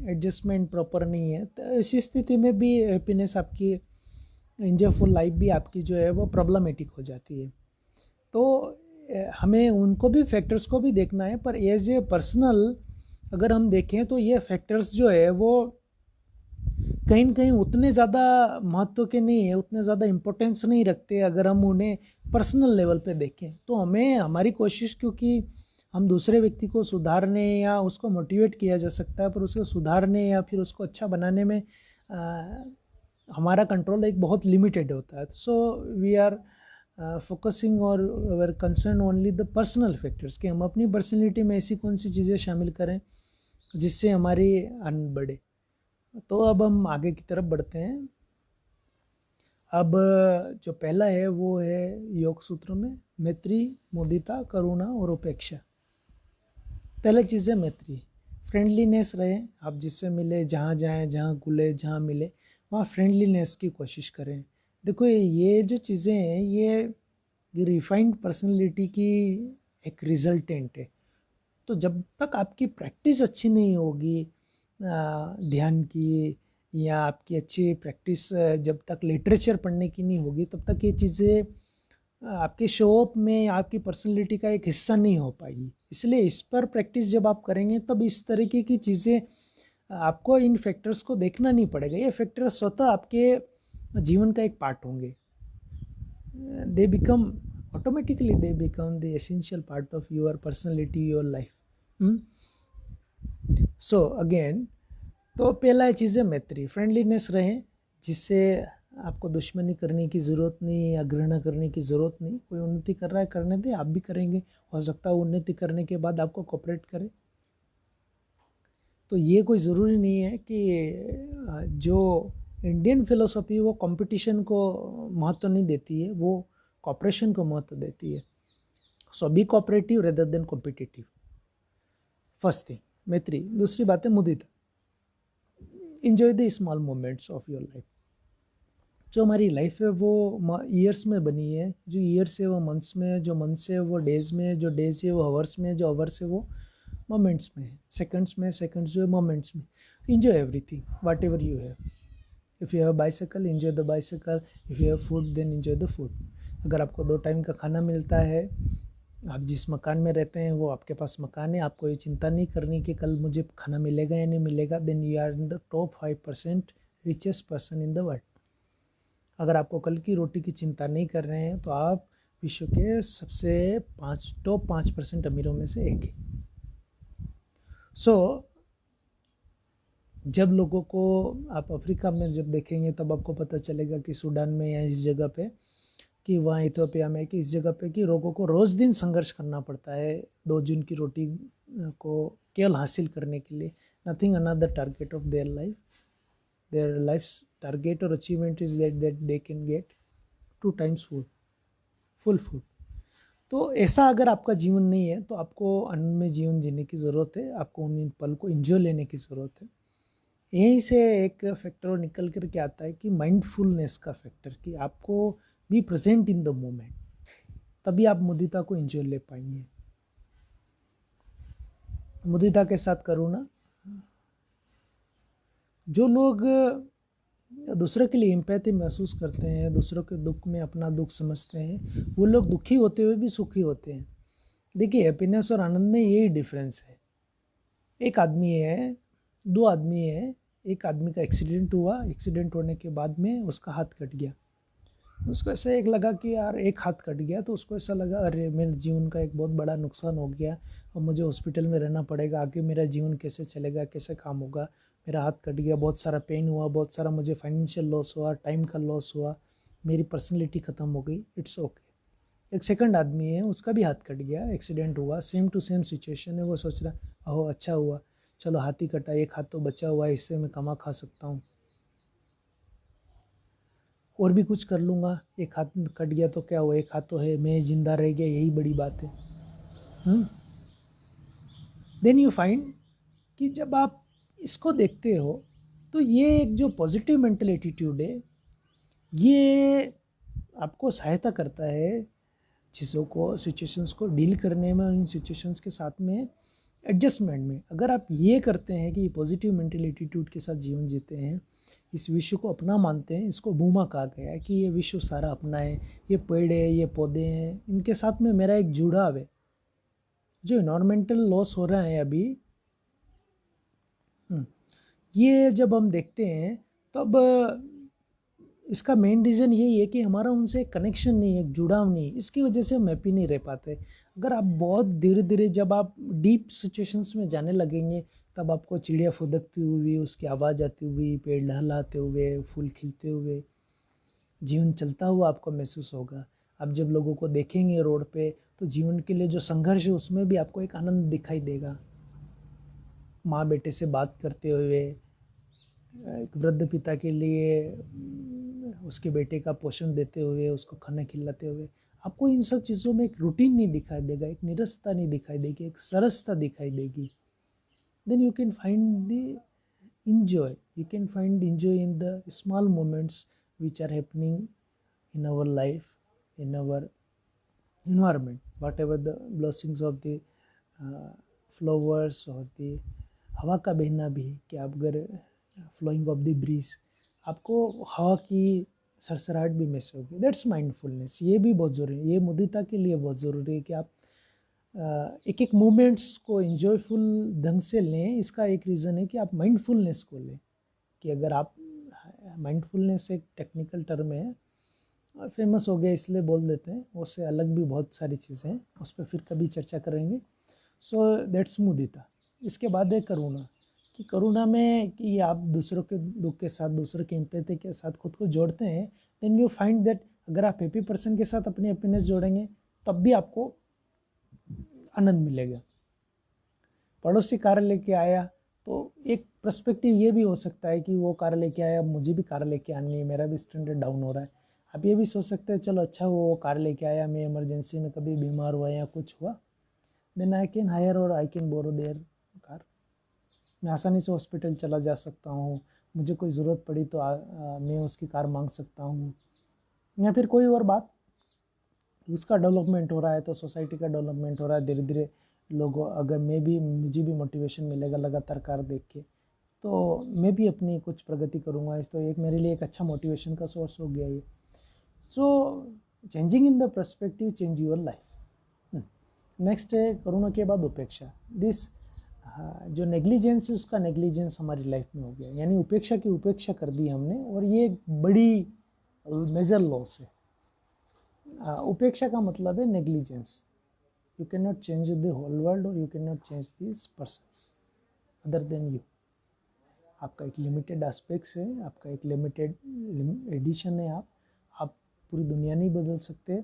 एडजस्टमेंट प्रॉपर नहीं है, तो ऐसी स्थिति में भी हैप्पीनेस आपकी एंजॉयफुल लाइफ भी आपकी जो है वो प्रॉब्लमेटिक हो जाती है। तो हमें उनको भी फैक्टर्स को भी देखना है, पर एज ए पर्सनल अगर हम देखें तो ये फैक्टर्स जो है वो कहीं न कहीं उतने ज़्यादा महत्व के नहीं है, उतने ज़्यादा इम्पोर्टेंस नहीं रखते अगर हम उन्हें पर्सनल लेवल पे देखें। तो हमें हमारी कोशिश, क्योंकि हम दूसरे व्यक्ति को सुधारने या उसको मोटिवेट किया जा सकता है, पर उसको सुधारने या फिर उसको अच्छा बनाने में हमारा कंट्रोल एक बहुत लिमिटेड होता है। सो वी आर फोकसिंग और वर concern only the personal factors, कि हम अपनी पर्सनैलिटी में ऐसी कौन सी चीज़ें शामिल करें जिससे हमारी आनंद बढ़े। तो अब हम आगे की तरफ बढ़ते हैं। अब जो पहला है वो है योग सूत्र में मैत्री, मुदिता, करुणा और उपेक्षा। पहले चीज़ है मैत्री, फ्रेंडलीनेस रहे, आप जिससे मिले, जहाँ जाएं, जहाँ घुले, जहाँ मिले वहाँ फ्रेंडलीनेस की कोशिश करें। देखो ये जो चीज़ें हैं ये रिफाइंड पर्सनैलिटी की एक रिजल्टेंट है। तो जब तक आपकी प्रैक्टिस अच्छी नहीं होगी ध्यान की, या आपकी अच्छी प्रैक्टिस जब तक लिटरेचर पढ़ने की नहीं होगी, तब तक ये चीज़ें आपके शो ऑफ में आपकी पर्सनैलिटी का एक हिस्सा नहीं हो पाएगी। इसलिए इस पर प्रैक्टिस जब आप करेंगे तब इस तरीके की चीज़ें आपको इन फैक्टर्स को देखना नहीं पड़ेगा, ये फैक्टर स्वतः आपके जीवन का एक पार्ट होंगे। They become automatically they become the essential part of your personality, your life. So again, तो पहला चीज़ है मैत्री, फ्रेंडलीनेस रहें, जिससे आपको दुश्मनी करने की ज़रूरत नहीं या घृणा करने की ज़रूरत नहीं। कोई उन्नति कर रहा है करने दे, आप भी करेंगे, हो सकता है उन्नति करने के बाद आपको कोऑपरेट करे। तो ये कोई ज़रूरी नहीं है कि जो इंडियन फिलोसॉफी वो कंपटीशन को महत्व नहीं देती है, वो कॉपरेशन को महत्व देती है। So be cooperative rather than competitive, first thing maitri. दूसरी बात है मुदिता, enjoy the small moments of your life. जो हमारी लाइफ है वो ईयर्स में बनी है, जो ईयर्स है वो मंथ्स में है, जो मंथ्स है वो डेज़ में है, जो डेज़ है वो आवर्स में है, जो आवर्स है वो मोमेंट्स में है, सेकंड्स में, सेकंड्स जो है मोमेंट्स में। Enjoy everything whatever you have. If you have bicycle, enjoy the bicycle. If you have food, then enjoy the food. अगर आपको 2 टाइम का खाना मिलता है, आप जिस मकान में रहते हैं वो आपके पास मकान है, आपको ये चिंता नहीं करनी कि कल मुझे खाना मिलेगा या नहीं मिलेगा, then you are in the top 5% richest person in the world. अगर आपको कल की रोटी की चिंता नहीं कर रहे हैं तो आप विश्व के सबसे टॉप 5% अमीरों में से एक है। सो जब लोगों को आप अफ्रीका में जब देखेंगे तब आपको पता चलेगा कि सूडान में या इस जगह पे, कि वहाँ इथियोपिया में, कि इस जगह पे कि लोगों को रोज़ दिन संघर्ष करना पड़ता है 2 जून की रोटी को केवल हासिल करने के लिए। Nothing another target of their life, their life's target और achievement is that they can get 2 times food, full food. तो ऐसा अगर आपका जीवन नहीं है तो आपको आनंद में जीवन जीने की ज़रूरत है, आपको उन पल को एंजॉय लेने की ज़रूरत है। यहीं से एक फैक्टर निकल कर के आता है कि माइंडफुलनेस का फैक्टर, कि आपको be present in the moment, तभी आप मुदिता को एंजॉय ले पाएंगे। मुदिता के साथ करुणा, जो लोग दूसरों के लिए एम्पैथी महसूस करते हैं, दूसरों के दुख में अपना दुख समझते हैं, वो लोग दुखी होते हुए भी सुखी होते हैं। देखिए हैप्पीनेस और आनंद में यही डिफरेंस है। एक आदमी है, 2 आदमी है, एक आदमी का एक्सीडेंट हुआ, एक्सीडेंट होने के बाद में उसका हाथ कट गया। उसको ऐसा एक लगा कि यार एक हाथ कट गया, तो उसको ऐसा लगा अरे मेरे जीवन का एक बहुत बड़ा नुकसान हो गया और मुझे हॉस्पिटल में रहना पड़ेगा, आगे मेरा जीवन कैसे चलेगा, कैसे काम होगा, मेरा हाथ कट गया, बहुत सारा पेन हुआ, बहुत सारा मुझे फाइनेंशियल लॉस हुआ, टाइम का लॉस हुआ, मेरी पर्सनैलिटी ख़त्म हो गई, इट्स ओके। एक सेकंड आदमी है, उसका भी हाथ कट गया, एक्सीडेंट हुआ, सेम टू सेम सिचुएशन है, वो सोच रहा अहो अच्छा हुआ, चलो हाथ ही कटा, एक हाथ तो बचा हुआ है, इससे मैं कमा खा सकता हूँ, और भी कुछ कर लूँगा, एक हाथ कट गया तो क्या हुआ, एक हाथ तो है, मैं जिंदा रह गया, यही बड़ी बात है। देन यू फाइंड कि जब आप इसको देखते हो तो ये एक जो पॉजिटिव मेंटल एटीट्यूड है, ये आपको सहायता करता है चीज़ों को, सिचुएशंस को डील करने में और इन सिचुएशंस के साथ में एडजस्टमेंट में। अगर आप ये करते हैं कि पॉजिटिव मेंटल एटीट्यूड के साथ जीवन जीते हैं, इस विश्व को अपना मानते हैं, इसको भूमा कहा गया है कि ये विश्व सारा अपना है, ये पेड़ है, ये पौधे हैं, इनके साथ में मेरा एक जुड़ाव है। जो इन्वायरमेंटल लॉस हो रहा है अभी, ये जब हम देखते हैं तब इसका मेन रीज़न यही है कि हमारा उनसे एक कनेक्शन नहीं है, एक जुड़ाव नहीं, इसकी वजह से हम हैप्पी नहीं रह पाते। अगर आप बहुत धीरे धीरे जब आप डीप सिचुएशंस में जाने लगेंगे, तब आपको चिड़िया फुदकती हुई, उसकी आवाज़ आती हुई, पेड़ लहलाते हुए, फूल खिलते हुए, जीवन चलता हुआ आपको महसूस होगा। आप जब लोगों को देखेंगे रोड पे तो जीवन के लिए जो संघर्ष है उसमें भी आपको एक आनंद दिखाई देगा। माँ बेटे से बात करते हुए, एक वृद्ध पिता के लिए उसके बेटे का पोषण देते हुए, उसको खाना खिलाते हुए, आपको इन सब चीज़ों में एक रूटीन नहीं दिखाई देगा, एक नीरसता नहीं दिखाई देगी, एक सरसता दिखाई देगी। Then you can find the enjoy, you can find enjoy in the small moments which are happening in our life, in our environment, whatever the blessings of the flowers or the हवा का बहना भी, कि आप अगर फ्लोइंग ऑफ द ब्रीज, आपको हवा की सरसराहट भी मिस होगी। That's mindfulness. ये भी बहुत ज़रूरी है, ये मुदिता के लिए बहुत ज़रूरी है कि आप एक एक मोमेंट्स को एंजॉयफुल ढंग से लें। इसका एक रीज़न है कि आप माइंडफुलनेस को लें, कि अगर आप, माइंडफुलनेस एक टेक्निकल टर्म है, फेमस हो गया इसलिए बोल देते हैं, उससे अलग भी बहुत सारी चीज़ें हैं, उस पर फिर कभी चर्चा करेंगे। सो दैट्स मुदिता। इसके बाद है करुणा, कि करुणा में कि आप दूसरों के दुख के साथ, दूसरों के एम्पैथी के साथ खुद को जोड़ते हैं, देन यू फाइंड दैट अगर आप हैप्पी पर्सन के साथ अपनी हैप्पीनेस जोड़ेंगे तब भी आपको आनंद मिलेगा। पड़ोसी कार लेके आया तो एक पर्सपेक्टिव ये भी हो सकता है कि वो कार लेके आया, मुझे भी कार लेके आनी है, मेरा भी स्टैंडर्ड डाउन हो रहा है। आप ये भी सोच सकते हैं चलो अच्छा वो कार लेके आया, मैं इमरजेंसी में कभी बीमार हुआ या कुछ हुआ, देन आई कैन हायर और I can borrow their car. मैं आसानी से हॉस्पिटल चला जा सकता हूँ, मुझे कोई ज़रूरत पड़ी तो मैं उसकी कार मांग सकता हूँ। या फिर कोई और बात, उसका डेवलपमेंट हो रहा है तो सोसाइटी का डेवलपमेंट हो रहा है धीरे धीरे। लोगों, अगर मुझे भी मोटिवेशन मिलेगा लगातार कार देख के, तो मैं भी अपनी कुछ प्रगति करूँगा। इस तो एक मेरे लिए एक अच्छा मोटिवेशन का सोर्स हो गया ये। So changing in the perspective change your life. Next है करुणा के बाद उपेक्षा। दिस जो नेग्लिजेंस है उसका नेग्लिजेंस हमारी लाइफ में हो गया, यानी उपेक्षा की उपेक्षा कर दी हमने, और ये एक बड़ी मेजर लॉस है। उपेक्षा का मतलब है negligence. You can not change the whole world और you can not change this persons other than you. आपका एक लिमिटेड एस्पेक्ट्स है, आपका एक लिमिटेड एडिशन है। आप पूरी दुनिया नहीं बदल सकते,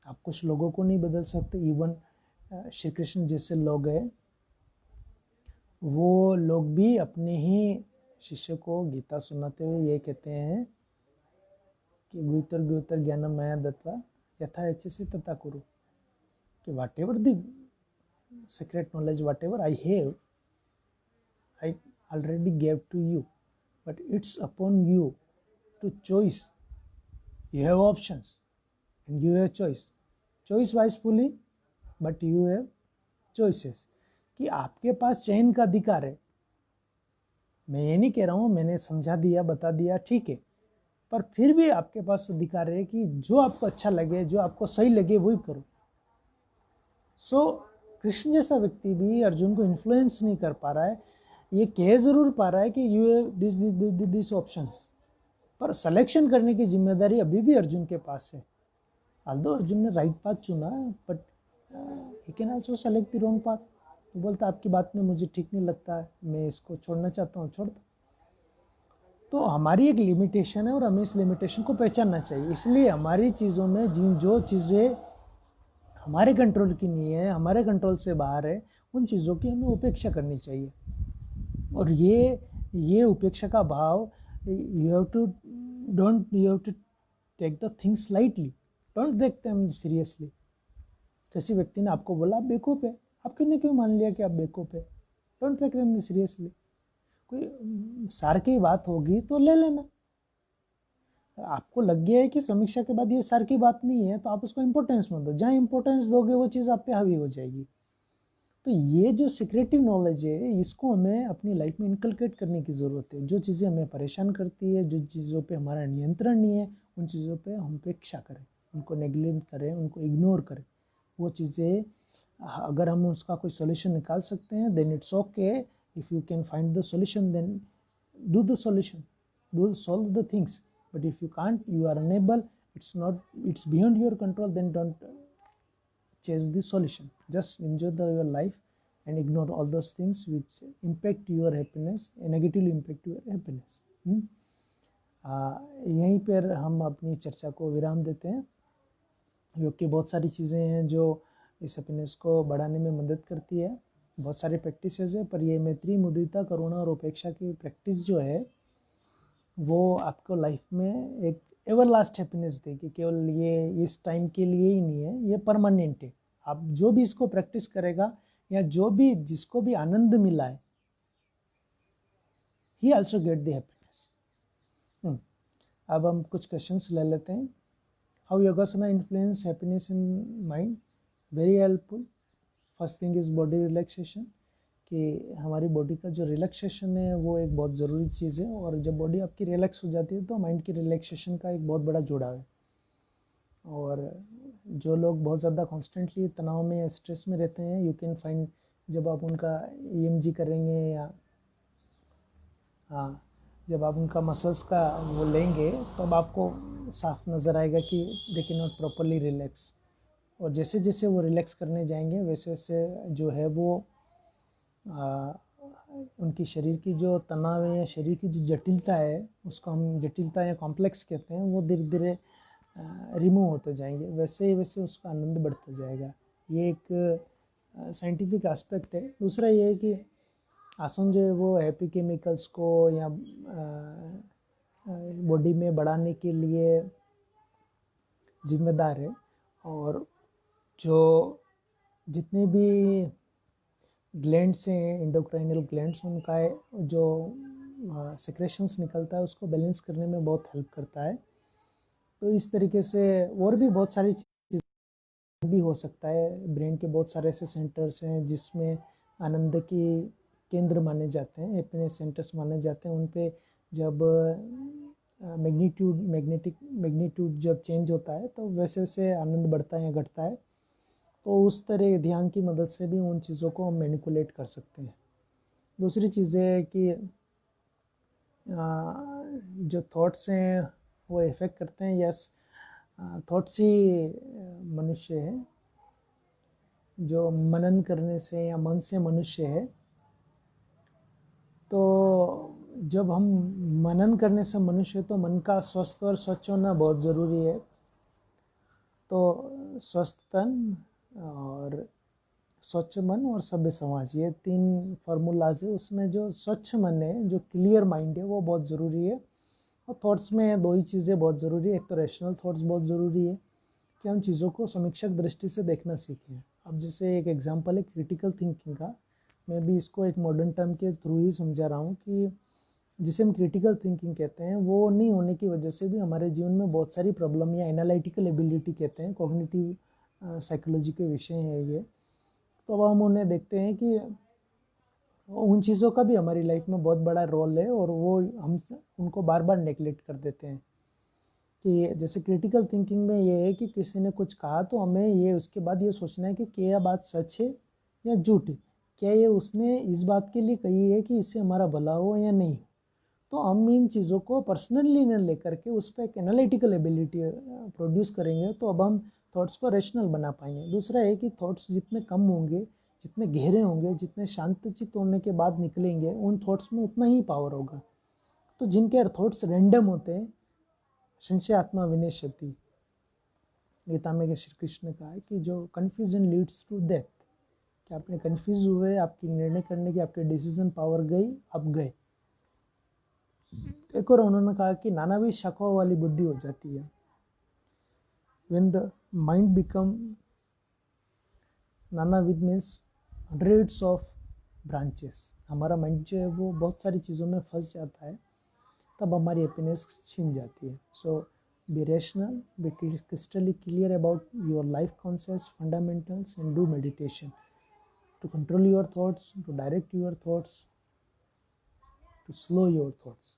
आप कुछ लोगों को नहीं बदल सकते। इवन श्री कृष्ण जैसे लोग हैं, वो लोग भी अपने ही शिष्य को गीता सुनाते हुए ये कहते हैं कि गुतर गुतर ज्ञानम मया दत्वा यथा इच्छसि तथा कुरु, कि whatever the secret knowledge, whatever I have, I already gave to you, but it's upon you to choose. You have options and you have choice. Choice wisely, but you have choices. कि आपके पास चयन का अधिकार है। मैं ये नहीं कह रहा हूँ, मैंने समझा दिया, बता दिया, ठीक है, पर फिर भी आपके पास अधिकार है कि जो आपको अच्छा लगे, जो आपको सही लगे वही करो। सो कृष्ण जैसा व्यक्ति भी अर्जुन को इन्फ्लुएंस नहीं कर पा रहा है, ये कह जरूर पा रहा है कि यू हैव दिस ऑप्शंस, पर सिलेक्शन करने की जिम्मेदारी अभी भी अर्जुन के पास है। आल्दो अर्जुन ने राइट पाथ चुना, but he can also select the wrong path. तो बोलता आपकी बात में मुझे ठीक नहीं लगता है, मैं इसको छोड़ना चाहता हूँ, छोड़ दो। तो हमारी एक लिमिटेशन है और हमें इस लिमिटेशन को पहचानना चाहिए। इसलिए हमारी चीज़ों में जो चीज़ें हमारे कंट्रोल की नहीं है, हमारे कंट्रोल से बाहर है, उन चीज़ों की हमें उपेक्षा करनी चाहिए। और ये उपेक्षा का भाव, you have to take the things lightly, don't take them seriously. किसी व्यक्ति ने आपको बोला आप बेवकूफ़ है, आप क्यों मान लिया कि आप बेवकूफ़ है? Don't take them seriously. कोई सार की बात होगी तो ले लेना। आपको लग गया है कि समीक्षा के बाद ये सार की बात नहीं है, तो आप उसको इंपॉर्टेंस मत दो। जहाँ इंपॉर्टेंस दोगे वो चीज़ आप पे हावी हो जाएगी। तो ये जो सीक्रेटिव नॉलेज है, इसको हमें अपनी लाइफ में इनकलकेट करने की ज़रूरत है। जो चीज़ें हमें परेशान करती है, जो चीज़ों पे हमारा नियंत्रण नहीं है, उन चीज़ों पे हम उपेक्षा करें, उनको नेग्लेक्ट करें, उनको इग्नोर करें। वो चीज़ें अगर हम उसका कोई सोल्यूशन निकाल सकते हैं, then it's okay. If you can find the solution, then do the solution, do solve the things. But if you can't, you are unable, it's beyond your control, then don't chase the solution. Just enjoy your life and ignore all those things which impact your happiness, negatively impact your happiness. यहीं पर हम अपनी चर्चा को विराम देते हैं। योग की बहुत सारी चीज़ें हैं जो इस हैप्पीनेस को बढ़ाने में मदद करती है, बहुत सारी प्रैक्टिसेस है, पर ये मैत्री, मुदिता, करुणा और उपेक्षा की प्रैक्टिस जो है वो आपको लाइफ में एक एवरलास्ट हैप्पीनेस देगी। केवल ये इस टाइम के लिए ही नहीं है, ये परमानेंट है। आप जो भी इसको प्रैक्टिस करेगा या जो भी जिसको भी आनंद मिला है, ही आल्सो गेट द हैप्पीनेस। अब हम कुछ क्वेश्चंस ले लेते हैं। How योगासना influence happiness in mind? Very helpful. First thing is body relaxation. कि हमारी बॉडी का जो रिलैक्सेशन है वो एक बहुत ज़रूरी चीज़ है, और जब बॉडी आपकी रिलैक्स हो जाती है तो माइंड की रिलैक्सेशन का एक बहुत बड़ा जुड़ाव है। और जो लोग बहुत ज़्यादा कॉन्स्टेंटली तनाव में या स्ट्रेस में रहते हैं, यू कैन फाइंड, जब आप उनका EMG करेंगे या हाँ, जब आप उनका मसल्स का वो लेंगे तब आपको साफ नज़र आएगा कि they can not properly relax. और जैसे जैसे वो रिलैक्स करने जाएंगे वैसे वैसे जो है वो उनकी शरीर की जो तनाव है या शरीर की जो जटिलता है, उसको हम जटिलता या कॉम्प्लेक्स कहते हैं, वो धीरे धीरे रिमूव होते जाएंगे, वैसे ही वैसे उसका आनंद बढ़ता जाएगा। ये एक साइंटिफिक एस्पेक्ट है। दूसरा ये है कि आसन जो है वो हैप्पी केमिकल्स को या बॉडी में बढ़ाने के लिए जिम्मेदार है। और जो जितने भी ग्लैंड्स हैं, एंडोक्राइनल ग्लैंड्स, उनका जो सेक्रेशंस निकलता है उसको बैलेंस करने में बहुत हेल्प करता है। तो इस तरीके से और भी बहुत सारी चीज़ भी हो सकता है। ब्रेन के बहुत सारे ऐसे सेंटर्स हैं जिसमें आनंद की केंद्र माने जाते हैं, हैप्पीनेस सेंटर्स माने जाते हैं। उन पे जब मैग्नीट्यूड जब चेंज होता है तो वैसे वैसे आनंद बढ़ता है या घटता है। तो उस तरह ध्यान की मदद से भी उन चीज़ों को हम मैनिपुलेट कर सकते हैं। दूसरी चीज़ है कि जो थॉट्स हैं वो इफ़ेक्ट करते हैं। यस, थॉट्स ही मनुष्य है, जो मनन करने से या मन से मनुष्य है। तो जब हम मनन करने से मनुष्य, तो मन का स्वस्थ और स्वच्छ होना बहुत ज़रूरी है। तो स्वस्थ तन और स्वच्छ मन और सभ्य समाज, ये 3 फार्मूलाज है। उसमें जो स्वच्छ मन है, जो क्लियर माइंड है, वो बहुत ज़रूरी है। और थॉट्स में 2 ही चीज़ें बहुत ज़रूरी है। एक तो रैशनल थॉट्स बहुत ज़रूरी है कि हम चीज़ों को समीक्षक दृष्टि से देखना सीखें। अब जैसे एक एग्जांपल है क्रिटिकल थिंकिंग का, मैं भी इसको एक मॉडर्न टर्म के थ्रू ही समझा रहा हूँ कि जिसे हम क्रिटिकल थिंकिंग कहते हैं, वो नहीं होने की वजह से भी हमारे जीवन में बहुत सारी प्रॉब्लम, या एनालिटिकल एबिलिटी कहते हैं, कॉग्निटिव साइकोलॉजी के विषय हैं ये। तो अब हम उन्हें देखते हैं कि उन चीज़ों का भी हमारी लाइफ में बहुत बड़ा रोल है, और वो हम उनको बार बार नेगलेक्ट कर देते हैं। कि जैसे क्रिटिकल थिंकिंग में ये है कि किसी ने कुछ कहा तो हमें ये उसके बाद ये सोचना है कि क्या यह बात सच है या झूठ है, क्या ये उसने इस बात के लिए कही है कि इससे हमारा भला हो या नहीं। तो हम इन चीज़ों को पर्सनली न लेकर के उस पर एक एनालिटिकल एबिलिटी प्रोड्यूस करेंगे, तो अब हम थॉट्स को रैशनल बना पाएंगे। दूसरा है कि थॉट्स जितने कम होंगे, जितने गहरे होंगे, जितने शांतचित्त होने के बाद निकलेंगे, उन थॉट्स में उतना ही पावर होगा। तो जिनके थॉट्स रैंडम होते हैं, संशय आत्मा विनश्यति, गीता में श्री कृष्ण ने कहा है कि जो कन्फ्यूजन लीड्स टू डेथ, कि आपने कन्फ्यूज हुए, आपकी निर्णय करने की, आपकी डिसीजन पावर गई, अब गए। एक और उन्होंने कहा कि नानाविध शाखाओं वाली बुद्धि हो जाती है। व्हेन द माइंड बिकम नानाविध मीन्स हंड्रेड्स ऑफ ब्रांचेस, हमारा माइंड जो है वो बहुत सारी चीज़ों में फंस जाता है, तब हमारी हैप्पीनेस छीन जाती है। So be rational, be crystal clear about your life concepts, fundamentals, and do meditation to control your thoughts, to direct your thoughts, to slow your thoughts.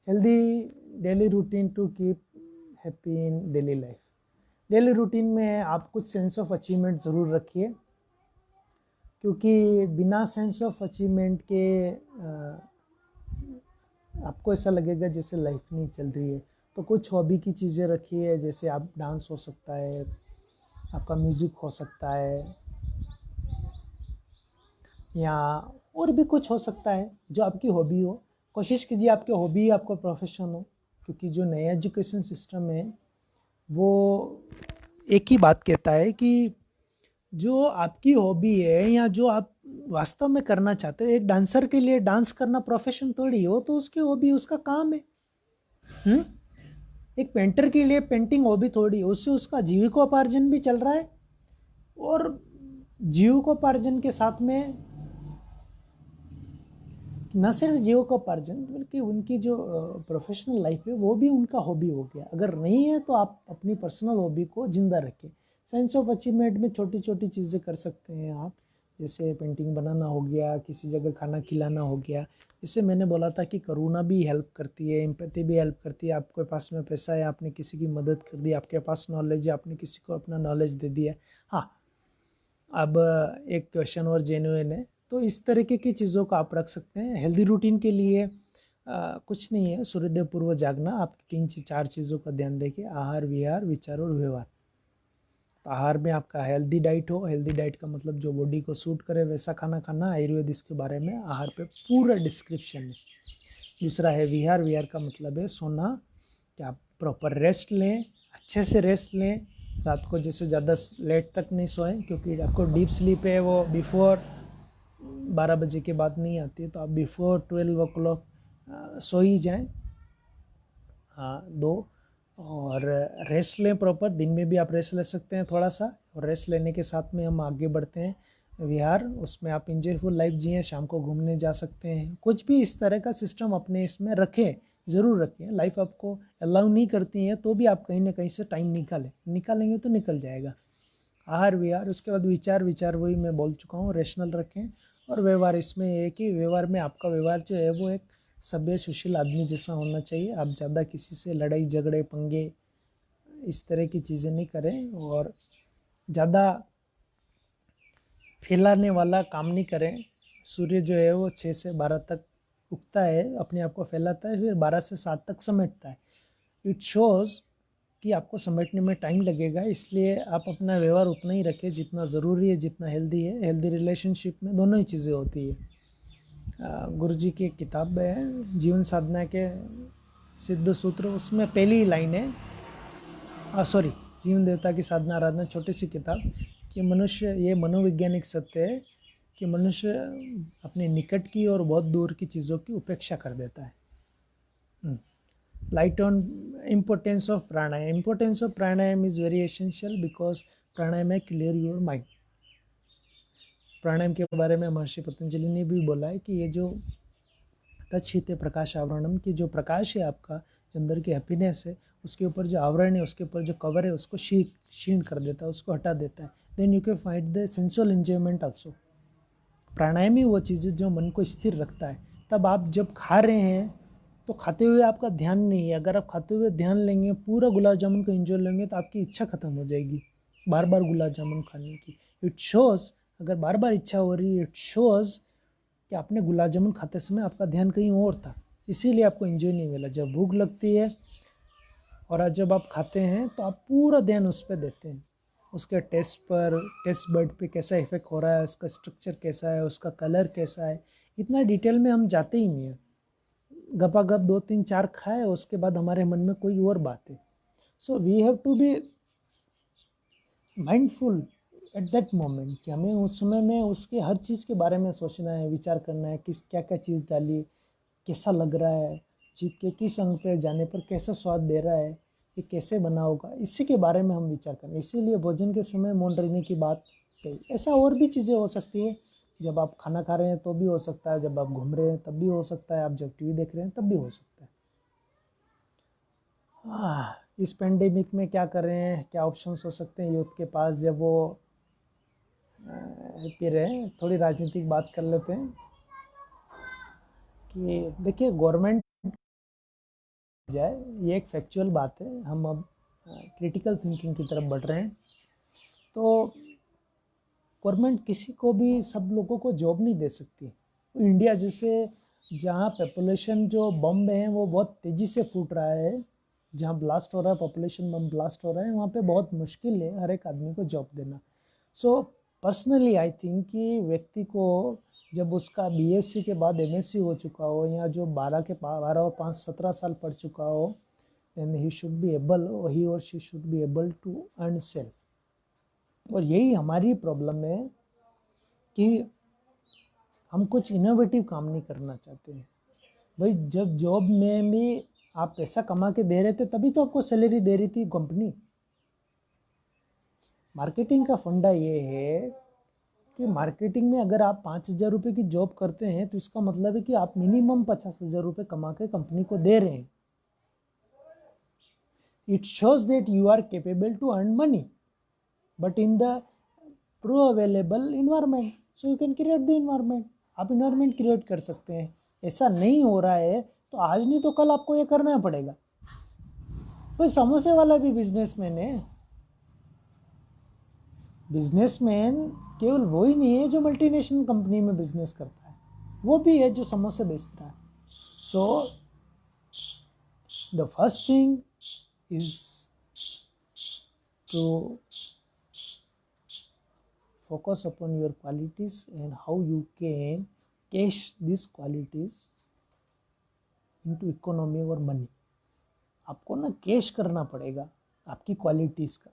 Healthy daily routine to keep happy in daily life. Daily routine में आप कुछ सेंस ऑफ अचीवमेंट ज़रूर रखिए, क्योंकि बिना सेंस ऑफ अचीवमेंट के आपको ऐसा लगेगा जैसे लाइफ नहीं चल रही है। तो कुछ हॉबी की चीज़ें रखिए, जैसे आप डांस हो सकता है, आपका म्यूज़िक हो सकता है, या और भी कुछ हो सकता है जो आपकी हॉबी हो। कोशिश कीजिए आपकी हॉबी आपका प्रोफेशन हो, क्योंकि जो नया एजुकेशन सिस्टम है वो एक ही बात कहता है कि जो आपकी हॉबी है या जो आप वास्तव में करना चाहते हैं, एक डांसर के लिए डांस करना प्रोफेशन थोड़ी हो, तो उसकी हॉबी उसका काम है। एक पेंटर के लिए पेंटिंग हॉबी थोड़ी, उससे उसका जीविकोपार्जन भी चल रहा है, और जीविकोपार्जन के साथ में न सिर्फ जीविकोपार्जन बल्कि उनकी जो प्रोफेशनल लाइफ है वो भी उनका हॉबी हो गया। अगर नहीं है तो आप अपनी पर्सनल हॉबी को जिंदा रखें। साइंस ऑफ अचीवमेंट में छोटी छोटी चीज़ें कर सकते हैं आप, जैसे पेंटिंग बनाना हो गया, किसी जगह खाना खिलाना हो गया। जैसे मैंने बोला था कि करुणा भी हेल्प करती है, एम्पैथी भी हेल्प करती है। आपके पास में पैसा है, आपने किसी की मदद कर दी, आपके पास नॉलेज है, आपने किसी को अपना नॉलेज दे दिया। हाँ, अब एक क्वेश्चन और जेन्युइन है, तो इस तरीके की चीज़ों को आप रख सकते हैं। हेल्दी रूटीन के लिए कुछ नहीं है, सूर्योदय पूर्व जागना। आप 3 4 चीज़ों का ध्यान देके आहार, विहार, विचार और व्यवहार। आहार में आपका हेल्दी डाइट हो, हेल्दी डाइट का मतलब जो बॉडी को सूट करे वैसा खाना खाना। आयुर्वेद इसके बारे में आहार पे पूरा डिस्क्रिप्शन है। दूसरा है विहार, विहार का मतलब है सोना, कि आप प्रॉपर रेस्ट लें, अच्छे से रेस्ट लें। रात को जैसे ज़्यादा लेट तक नहीं सोएं, क्योंकि आपको डीप स्लीप है वो बिफोर 12 बजे के बाद नहीं आती है, तो आप बिफोर 12 o'clock सो ही जाएँ। हाँ, 2 और रेस्ट लें प्रॉपर। दिन में भी आप रेस्ट ले सकते हैं थोड़ा सा, और रेस्ट लेने के साथ में हम आगे बढ़ते हैं विहार। उसमें आप इंजॉयफुल लाइफ जिए, शाम को घूमने जा सकते हैं। कुछ भी इस तरह का सिस्टम अपने इसमें रखें, ज़रूर रखें। लाइफ आपको अलाउ नहीं करती है तो भी आप कहीं ना कहीं से टाइम निकालेंगे तो निकल जाएगा। आहार विहार, उसके बाद विचार, विचार वही मैं बोल चुका हूँ, रेशनल रखें। और व्यवहार, इसमें है कि व्यवहार में आपका व्यवहार जो है वो एक सभ्य सुशील आदमी जैसा होना चाहिए। आप ज़्यादा किसी से लड़ाई झगड़े पंगे इस तरह की चीज़ें नहीं करें, और ज़्यादा फैलाने वाला काम नहीं करें। सूर्य जो है वो 6 से 12 तक उगता है, अपने आप को फैलाता है, फिर 12 से 7 तक समेटता है। इट शोज़ कि आपको समेटने में टाइम लगेगा, इसलिए आप अपना व्यवहार उतना ही रखें जितना ज़रूरी है, जितना हेल्दी है। हेल्दी रिलेशनशिप में दोनों ही चीज़ें होती है। गुरु जी की एक किताब है जीवन साधना के सिद्ध सूत्र, उसमें पहली लाइन है, सॉरी, जीवन देवता की साधना आराधना, छोटी सी किताब, कि मनुष्य, ये मनोवैज्ञानिक सत्य है कि मनुष्य अपने निकट की और बहुत दूर की चीज़ों की उपेक्षा कर देता है। Light on importance of pranayama. Importance of pranayama is very essential because pranayama है क्लियर योर माइंड। प्राणायाम के बारे में महर्षि पतंजलि ने भी बोला है कि ये जो तच्छिते प्रकाश आवरणम, की जो प्रकाश है आपका, जो अंदर की हैप्पीनेस है, उसके ऊपर जो आवरण है, उसके ऊपर जो कवर है, उसको क्षीण कर देता है, उसको हटा देता है। Then you can find the sensual enjoyment also. प्राणायाम ही वो चीज़ है जो मन को स्थिर रखता है। तब आप जब खा रहे हैं तो खाते हुए आपका ध्यान नहीं है। अगर आप खाते हुए ध्यान लेंगे, पूरा गुलाब जामुन को एंजॉय लेंगे, तो आपकी इच्छा खत्म हो जाएगी बार बार गुलाब जामुन खाने की। इट शोज़, अगर बार बार इच्छा हो रही है, इट शोज़ कि आपने गुलाब जामुन खाते समय आपका ध्यान कहीं और था, इसीलिए आपको एंजॉय नहीं मिला। जब भूख लगती है और आज जब आप खाते हैं तो आप पूरा ध्यान उस पर देते हैं, उसके टेस्ट पर, टेस्ट बड पे कैसा इफेक्ट हो रहा है, उसका स्ट्रक्चर कैसा है, उसका कलर कैसा है। इतना डिटेल में हम जाते ही नहीं है। गपागप 2 3 4 खाए, उसके बाद हमारे मन में कोई और बात है। So we have to be mindful at that moment, कि हमें उस समय में उसके हर चीज़ के बारे में सोचना है, विचार करना है, किस क्या क्या चीज़ डाली, कैसा लग रहा है, जीभ के किस अंग पे जाने पर कैसा स्वाद दे रहा है, ये कैसे बना होगा, इसी के बारे में हम विचार करें। इसीलिए भोजन के समय मौन रहने की बात कही। ऐसा और भी चीज़ें हो सकती है, जब आप खाना खा रहे हैं तो भी हो सकता है, जब आप घूम रहे हैं तब भी हो सकता है, आप जब टीवी देख रहे हैं तब भी हो सकता है। इस पेंडेमिक में क्या करें, क्या ऑप्शंस हो सकते हैं यूथ के पास जब वो हैप्पी रहे। थोड़ी राजनीतिक बात कर लेते हैं कि देखिए, गवर्नमेंट जाए, ये एक फैक्चुअल बात है। हम अब क्रिटिकल थिंकिंग की तरफ बढ़ रहे हैं। तो गवर्नमेंट किसी को भी, सब लोगों को जॉब नहीं दे सकती। इंडिया जैसे, जहाँ पॉपुलेशन जो बम है वो बहुत तेज़ी से फूट रहा है, जहाँ ब्लास्ट हो रहा है, पॉपुलेशन बम ब्लास्ट हो रहा है, वहाँ पे बहुत मुश्किल है हर एक आदमी को जॉब देना। सो पर्सनली आई थिंक कि व्यक्ति को जब उसका बीएससी के बाद एमएससी हो चुका हो, या जो 12 और 5 17 साल पढ़ चुका हो, then he should be able, he or she should be able to earn self। और यही हमारी प्रॉब्लम है कि हम कुछ इनोवेटिव काम नहीं करना चाहते हैं। भाई, जब जॉब में भी आप पैसा कमा के दे रहे थे तभी तो आपको सैलरी दे रही थी कंपनी। मार्केटिंग का फंडा ये है कि मार्केटिंग में अगर आप 5,000 रुपये की जॉब करते हैं तो इसका मतलब है कि आप मिनिमम 50,000 रुपये कमा के कंपनी को दे रहे हैं। It shows that you are capable to earn money. but in the pro available environment. So you can create the environment. आप environment create कर सकते हैं. ऐसा नहीं हो रहा है तो आज नहीं तो कल आपको ये करना पड़ेगा. भाई समोसे वाला भी बिजनेसमैन है. बिजनेसमैन केवल वो ही नहीं है जो मल्टीनेशनल कंपनी में बिजनेस करता है, वो भी है जो समोसे बेच रहा है. So the first thing is to focus upon your qualities and how you can cash these qualities into economy or money. आपको ना कैश करना पड़ेगा आपकी क्वालिटीज़ का,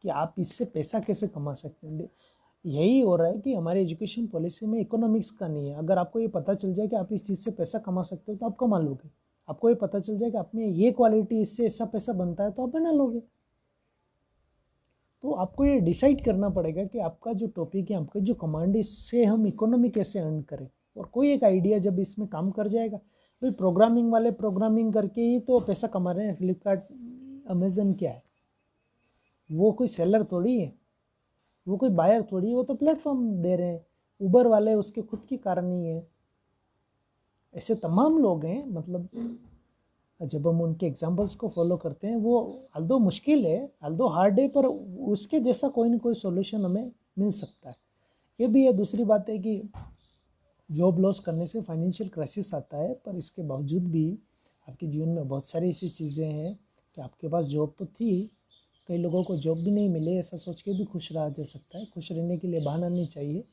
कि आप इससे पैसा कैसे कमा सकते हैं. यही हो रहा है कि हमारे एजुकेशन पॉलिसी में इकोनॉमिक्स का नहीं है. अगर आपको ये पता चल जाए कि आप इस चीज़ से पैसा कमा सकते हो तो आप कमा लोगे. आपको ये पता चल जाए कि आप में ये क्वालिटी इससे ऐसा पैसा बनता है तो आप बना लोगे. तो आपको ये डिसाइड करना पड़ेगा कि आपका जो टॉपिक है, आपका जो कमांड है, इससे हम इकोनॉमी कैसे अर्न करें. और कोई एक आइडिया जब इसमें काम कर जाएगा, भाई प्रोग्रामिंग वाले प्रोग्रामिंग करके ही तो पैसा कमा रहे हैं. फ्लिपकार्ट, अमेजन क्या है, वो कोई सेलर थोड़ी है, वो कोई बायर थोड़ी है, वो तो प्लेटफॉर्म दे रहे हैं. उबर वाले उसके खुद की कार नहीं है. ऐसे तमाम लोग हैं. मतलब जब हम उनके एग्जाम्पल्स को फॉलो करते हैं, वो अल्दो मुश्किल है, अल्दो हार्ड है, पर उसके जैसा कोई ना कोई सॉल्यूशन हमें मिल सकता है. ये भी है. दूसरी बात है कि जॉब लॉस करने से फाइनेंशियल क्राइसिस आता है, पर इसके बावजूद भी आपके जीवन में बहुत सारी ऐसी चीज़ें हैं कि आपके पास जॉब तो थी, कई लोगों को जॉब भी नहीं मिले, ऐसा सोच के भी खुश रहा जा सकता है. खुश रहने के लिए बहाना नहीं चाहिए.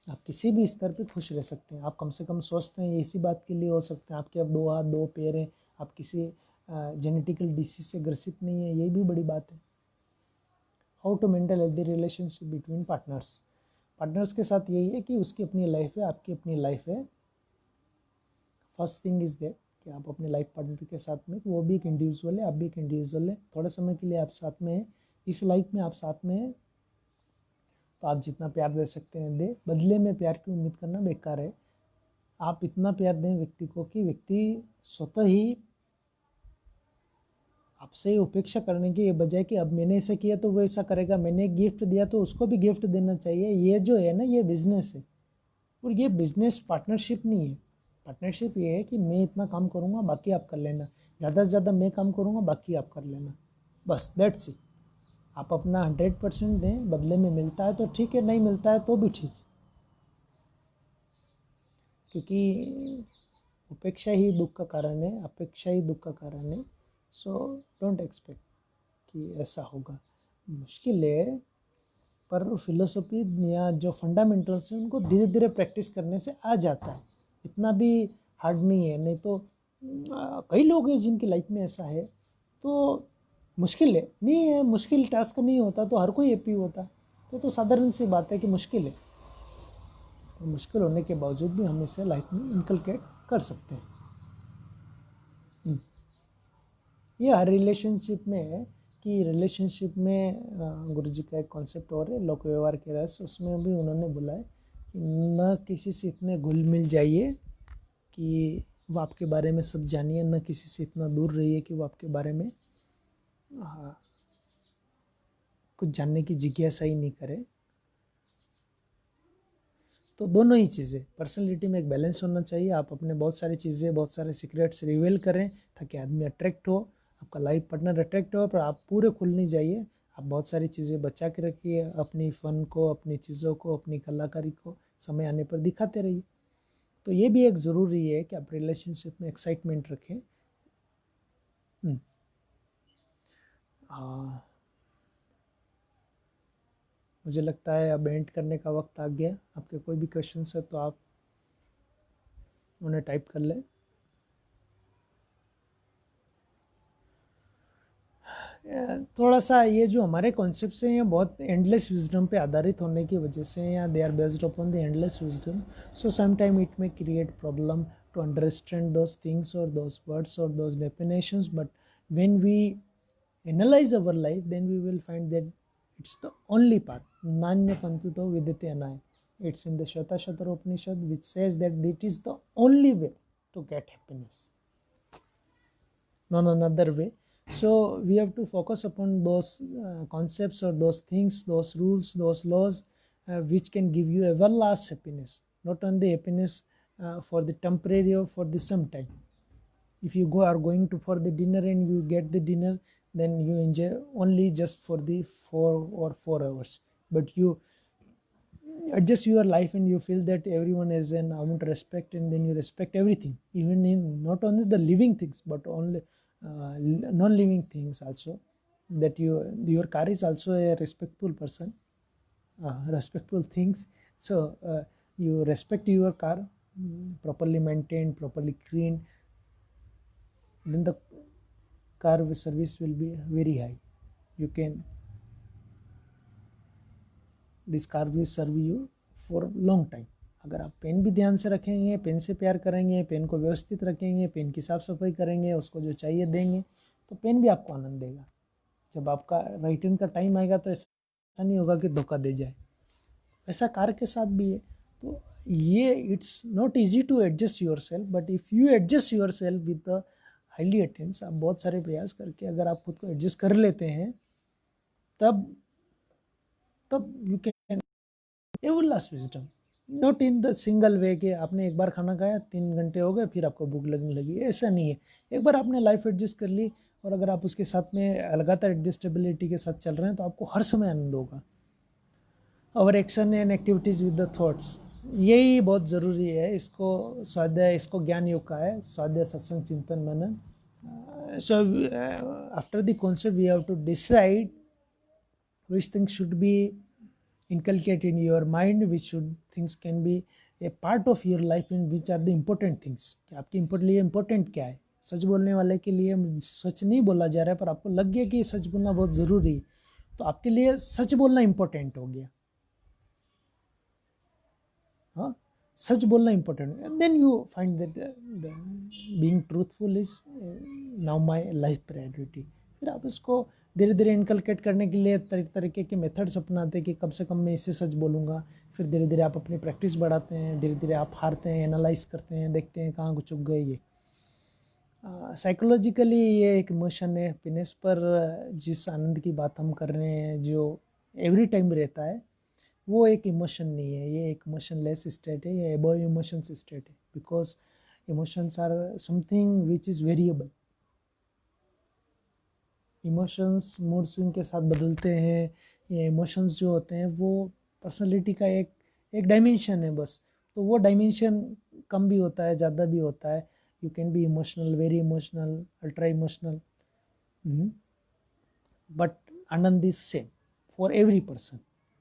आप किसी भी स्तर पे खुश रह सकते हैं. आप कम से कम स्वस्थ हैं, इसी बात के लिए हो सकते हैं. आपके अब 2 हाथ 2 पैर हैं, आप किसी जेनेटिकल डिसीज से ग्रसित नहीं है, ये भी बड़ी बात है. How to maintain healthy relationship between partners. Partners के साथ यही है कि उसकी अपनी लाइफ है, आपकी अपनी लाइफ है. फर्स्ट थिंग इज़ दैट कि आप अपने लाइफ पार्टनर के साथ में, वो भी एक इंडिविजुअल है, आप भी एक इंडिविजुअल है. थोड़े समय के लिए आप साथ में हैं, इस लाइफ में आप साथ में हैं, तो आप जितना प्यार दे सकते हैं दे. बदले में प्यार की उम्मीद करना बेकार है. आप इतना प्यार दें व्यक्ति को कि व्यक्ति स्वतः ही आपसे उपेक्षा करने की बजाय कि अब मैंने ऐसा किया तो वो ऐसा करेगा, मैंने गिफ्ट दिया तो उसको भी गिफ्ट देना चाहिए. ये जो है ना, ये बिजनेस है. और ये बिजनेस पार्टनरशिप नहीं है. पार्टनरशिप ये है कि मैं इतना काम करूँगा, बाकी आप कर लेना. ज़्यादा से ज़्यादा मैं काम करूँगा, बाकी आप कर लेना. बस दैट्स इट. आप अपना 100% दें, बदले में मिलता है तो ठीक है, नहीं मिलता है तो भी ठीक है. क्योंकि उपेक्षा ही दुख का कारण है, अपेक्षा ही दुख का कारण है. सो डोंट एक्सपेक्ट कि ऐसा होगा. मुश्किल है, पर फिलोसफी या जो फंडामेंटल्स हैं उनको धीरे धीरे प्रैक्टिस करने से आ जाता है. इतना भी हार्ड नहीं है. नहीं तो कई लोग हैं जिनकी लाइफ में ऐसा है, तो मुश्किल है. नहीं है, मुश्किल टास्क नहीं होता तो हर कोई हैप्पी होता. तो साधारण सी बात है कि मुश्किल है. तो मुश्किल होने के बावजूद भी हम इसे लाइफ में इनकलकेट कर सकते हैं. ये हर रिलेशनशिप में है कि रिलेशनशिप में गुरुजी का एक कॉन्सेप्ट और है, लोक व्यवहार के रस. उसमें भी उन्होंने बोला है कि न किसी से इतने घुल मिल जाइए कि वो आपके बारे में सब जानिए, न किसी से इतना दूर रहिए कि वो आपके बारे में कुछ जानने की जिज्ञासा ही नहीं करे. तो दोनों ही चीज़ें, पर्सनैलिटी में एक बैलेंस होना चाहिए. आप अपने बहुत सारी चीज़ें, बहुत सारे सीक्रेट्स रिवील करें ताकि आदमी अट्रैक्ट हो, आपका लाइफ पार्टनर अट्रैक्ट हो, पर आप पूरे खुल नहीं जाइए. आप बहुत सारी चीज़ें बचा के रखिए, अपनी फ़न को, अपनी चीज़ों को, अपनी कलाकारी को समय आने पर दिखाते रहिए. तो ये भी एक ज़रूरी है कि आप रिलेशनशिप में एक्साइटमेंट रखें. मुझे लगता है अब एंड करने का वक्त आ गया. आपके कोई भी क्वेश्चन है तो आप उन्हें टाइप कर लें. थोड़ा सा ये जो हमारे कॉन्सेप्ट्स हैं ये बहुत एंडलेस विजडम पे आधारित होने की वजह से, या they are based upon the endless wisdom. So some time it may create problem to understand those things और दोज वर्ड्स और those definitions. But when we analyze our life, then we will find that it's the only path. Nanya Pantuto Vidite Anaya. It's in the Shvatashvatara Upanishad, which says that it is the only way to get happiness. Not another way. So we have to focus upon those concepts or those things, those rules, those laws which can give you everlasting happiness, not only happiness for the temporary or for the some time. If you are going to for the dinner and you get the dinner, then you enjoy only just for the 4 hours, but you adjust your life and you feel that everyone has an amount of respect, and then you respect everything, even in not only the living things but only non-living things also, that your car is also a respectful person, respectful things. So you respect your car, properly maintained, properly cleaned, then the car service will be very high. You can, this car will serve you for long time. अगर आप पेन भी ध्यान से रखेंगे, पेन से प्यार करेंगे, पेन को व्यवस्थित रखेंगे, पेन की साफ़ सफाई करेंगे, उसको जो चाहिए देंगे, तो पेन भी आपको आनंद देगा. जब आपका राइटिंग का टाइम आएगा तो ऐसा नहीं होगा कि धोखा दे जाए. ऐसा कार के साथ भी है. तो ये it's not easy to adjust yourself, but if you adjust yourself with the highly attempts, आप बहुत सारे प्रयास करके अगर आप खुद को एडजस्ट कर लेते हैं, तब you can Everlast wisdom, not in the single way कि आपने एक बार खाना खाया 3 घंटे हो गए फिर आपको भूख लगने लगी. ऐसा नहीं है. एक बार आपने लाइफ एडजस्ट कर ली और अगर आप उसके साथ में लगातार एडजस्टेबिलिटी के साथ चल रहे हैं तो आपको हर समय आनंद होगा. और action and activities with the thoughts, यही बहुत ज़रूरी है. इसको स्वाध्याय, इसको ज्ञान योग का है, स्वाध्याय सत्संग चिंतन मनन. So after the concept we have to decide which things should be inculcated in your mind, which should things can be a part of your life, in which are the important things. कि आपके लिए इम्पोर्टेंट क्या है. सच बोलने वाले के लिए सच नहीं बोला जा रहा है, पर आपको लग गया कि सच बोलना बहुत ज़रूरी है, तो आपके लिए सच बोलना इम्पोर्टेंट हो गया. हाँ, सच बोलना important. And then you find that being truthful is now my life priority. फिर आप इसको धीरे धीरे इनकलकेट करने के लिए तरीके के मेथड्स अपनाते हैं कि कम से कम मैं इससे सच बोलूँगा. फिर धीरे धीरे आप अपनी प्रैक्टिस बढ़ाते हैं, धीरे धीरे आप हारते हैं, एनालाइज करते हैं, देखते हैं कहाँ चुक गए. ये साइकोलॉजिकली ये एक इमोशन है हैप्पीनेस पर. जिस आनंद की बात हम कर रहे हैं, जो एवरी टाइम रहता है, वो एक इमोशन नहीं है. ये एक इमोशनलेस स्टेट है, ये अबव इमोशंस स्टेट है. Because emotions are something which is variable. Emotions mood swing के साथ बदलते हैं. ये इमोशंस जो होते हैं वो पर्सनालिटी का एक डायमेंशन है बस. तो वो डायमेंशन कम भी होता है, ज़्यादा भी होता है. You can be emotional, very emotional, ultra emotional, but anand is same for every person.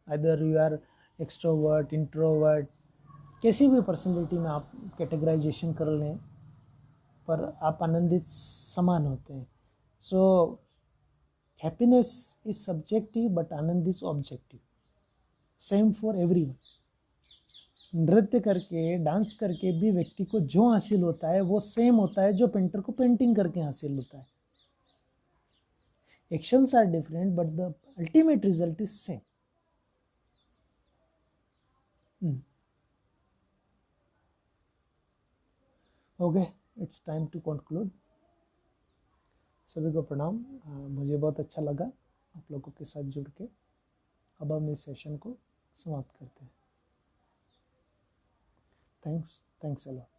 Either you are extrovert, introvert, कैसी भी पर्सनैलिटी में आप कैटेगराइजेशन कर लें, पर आप आनंदित समान होते हैं. So happiness is subjective but anand is objective. Same for everyone. नृत्य करके, डांस करके भी व्यक्ति को जो हासिल होता है वो सेम होता है जो पेंटर को पेंटिंग करके हासिल होता है. Actions are different but the ultimate result is same. Okay, it's time to conclude. सभी को प्रणाम. मुझे बहुत अच्छा लगा आप लोगों के साथ जुड़ के. अब हम इस सेशन को समाप्त करते हैं. Thanks a lot.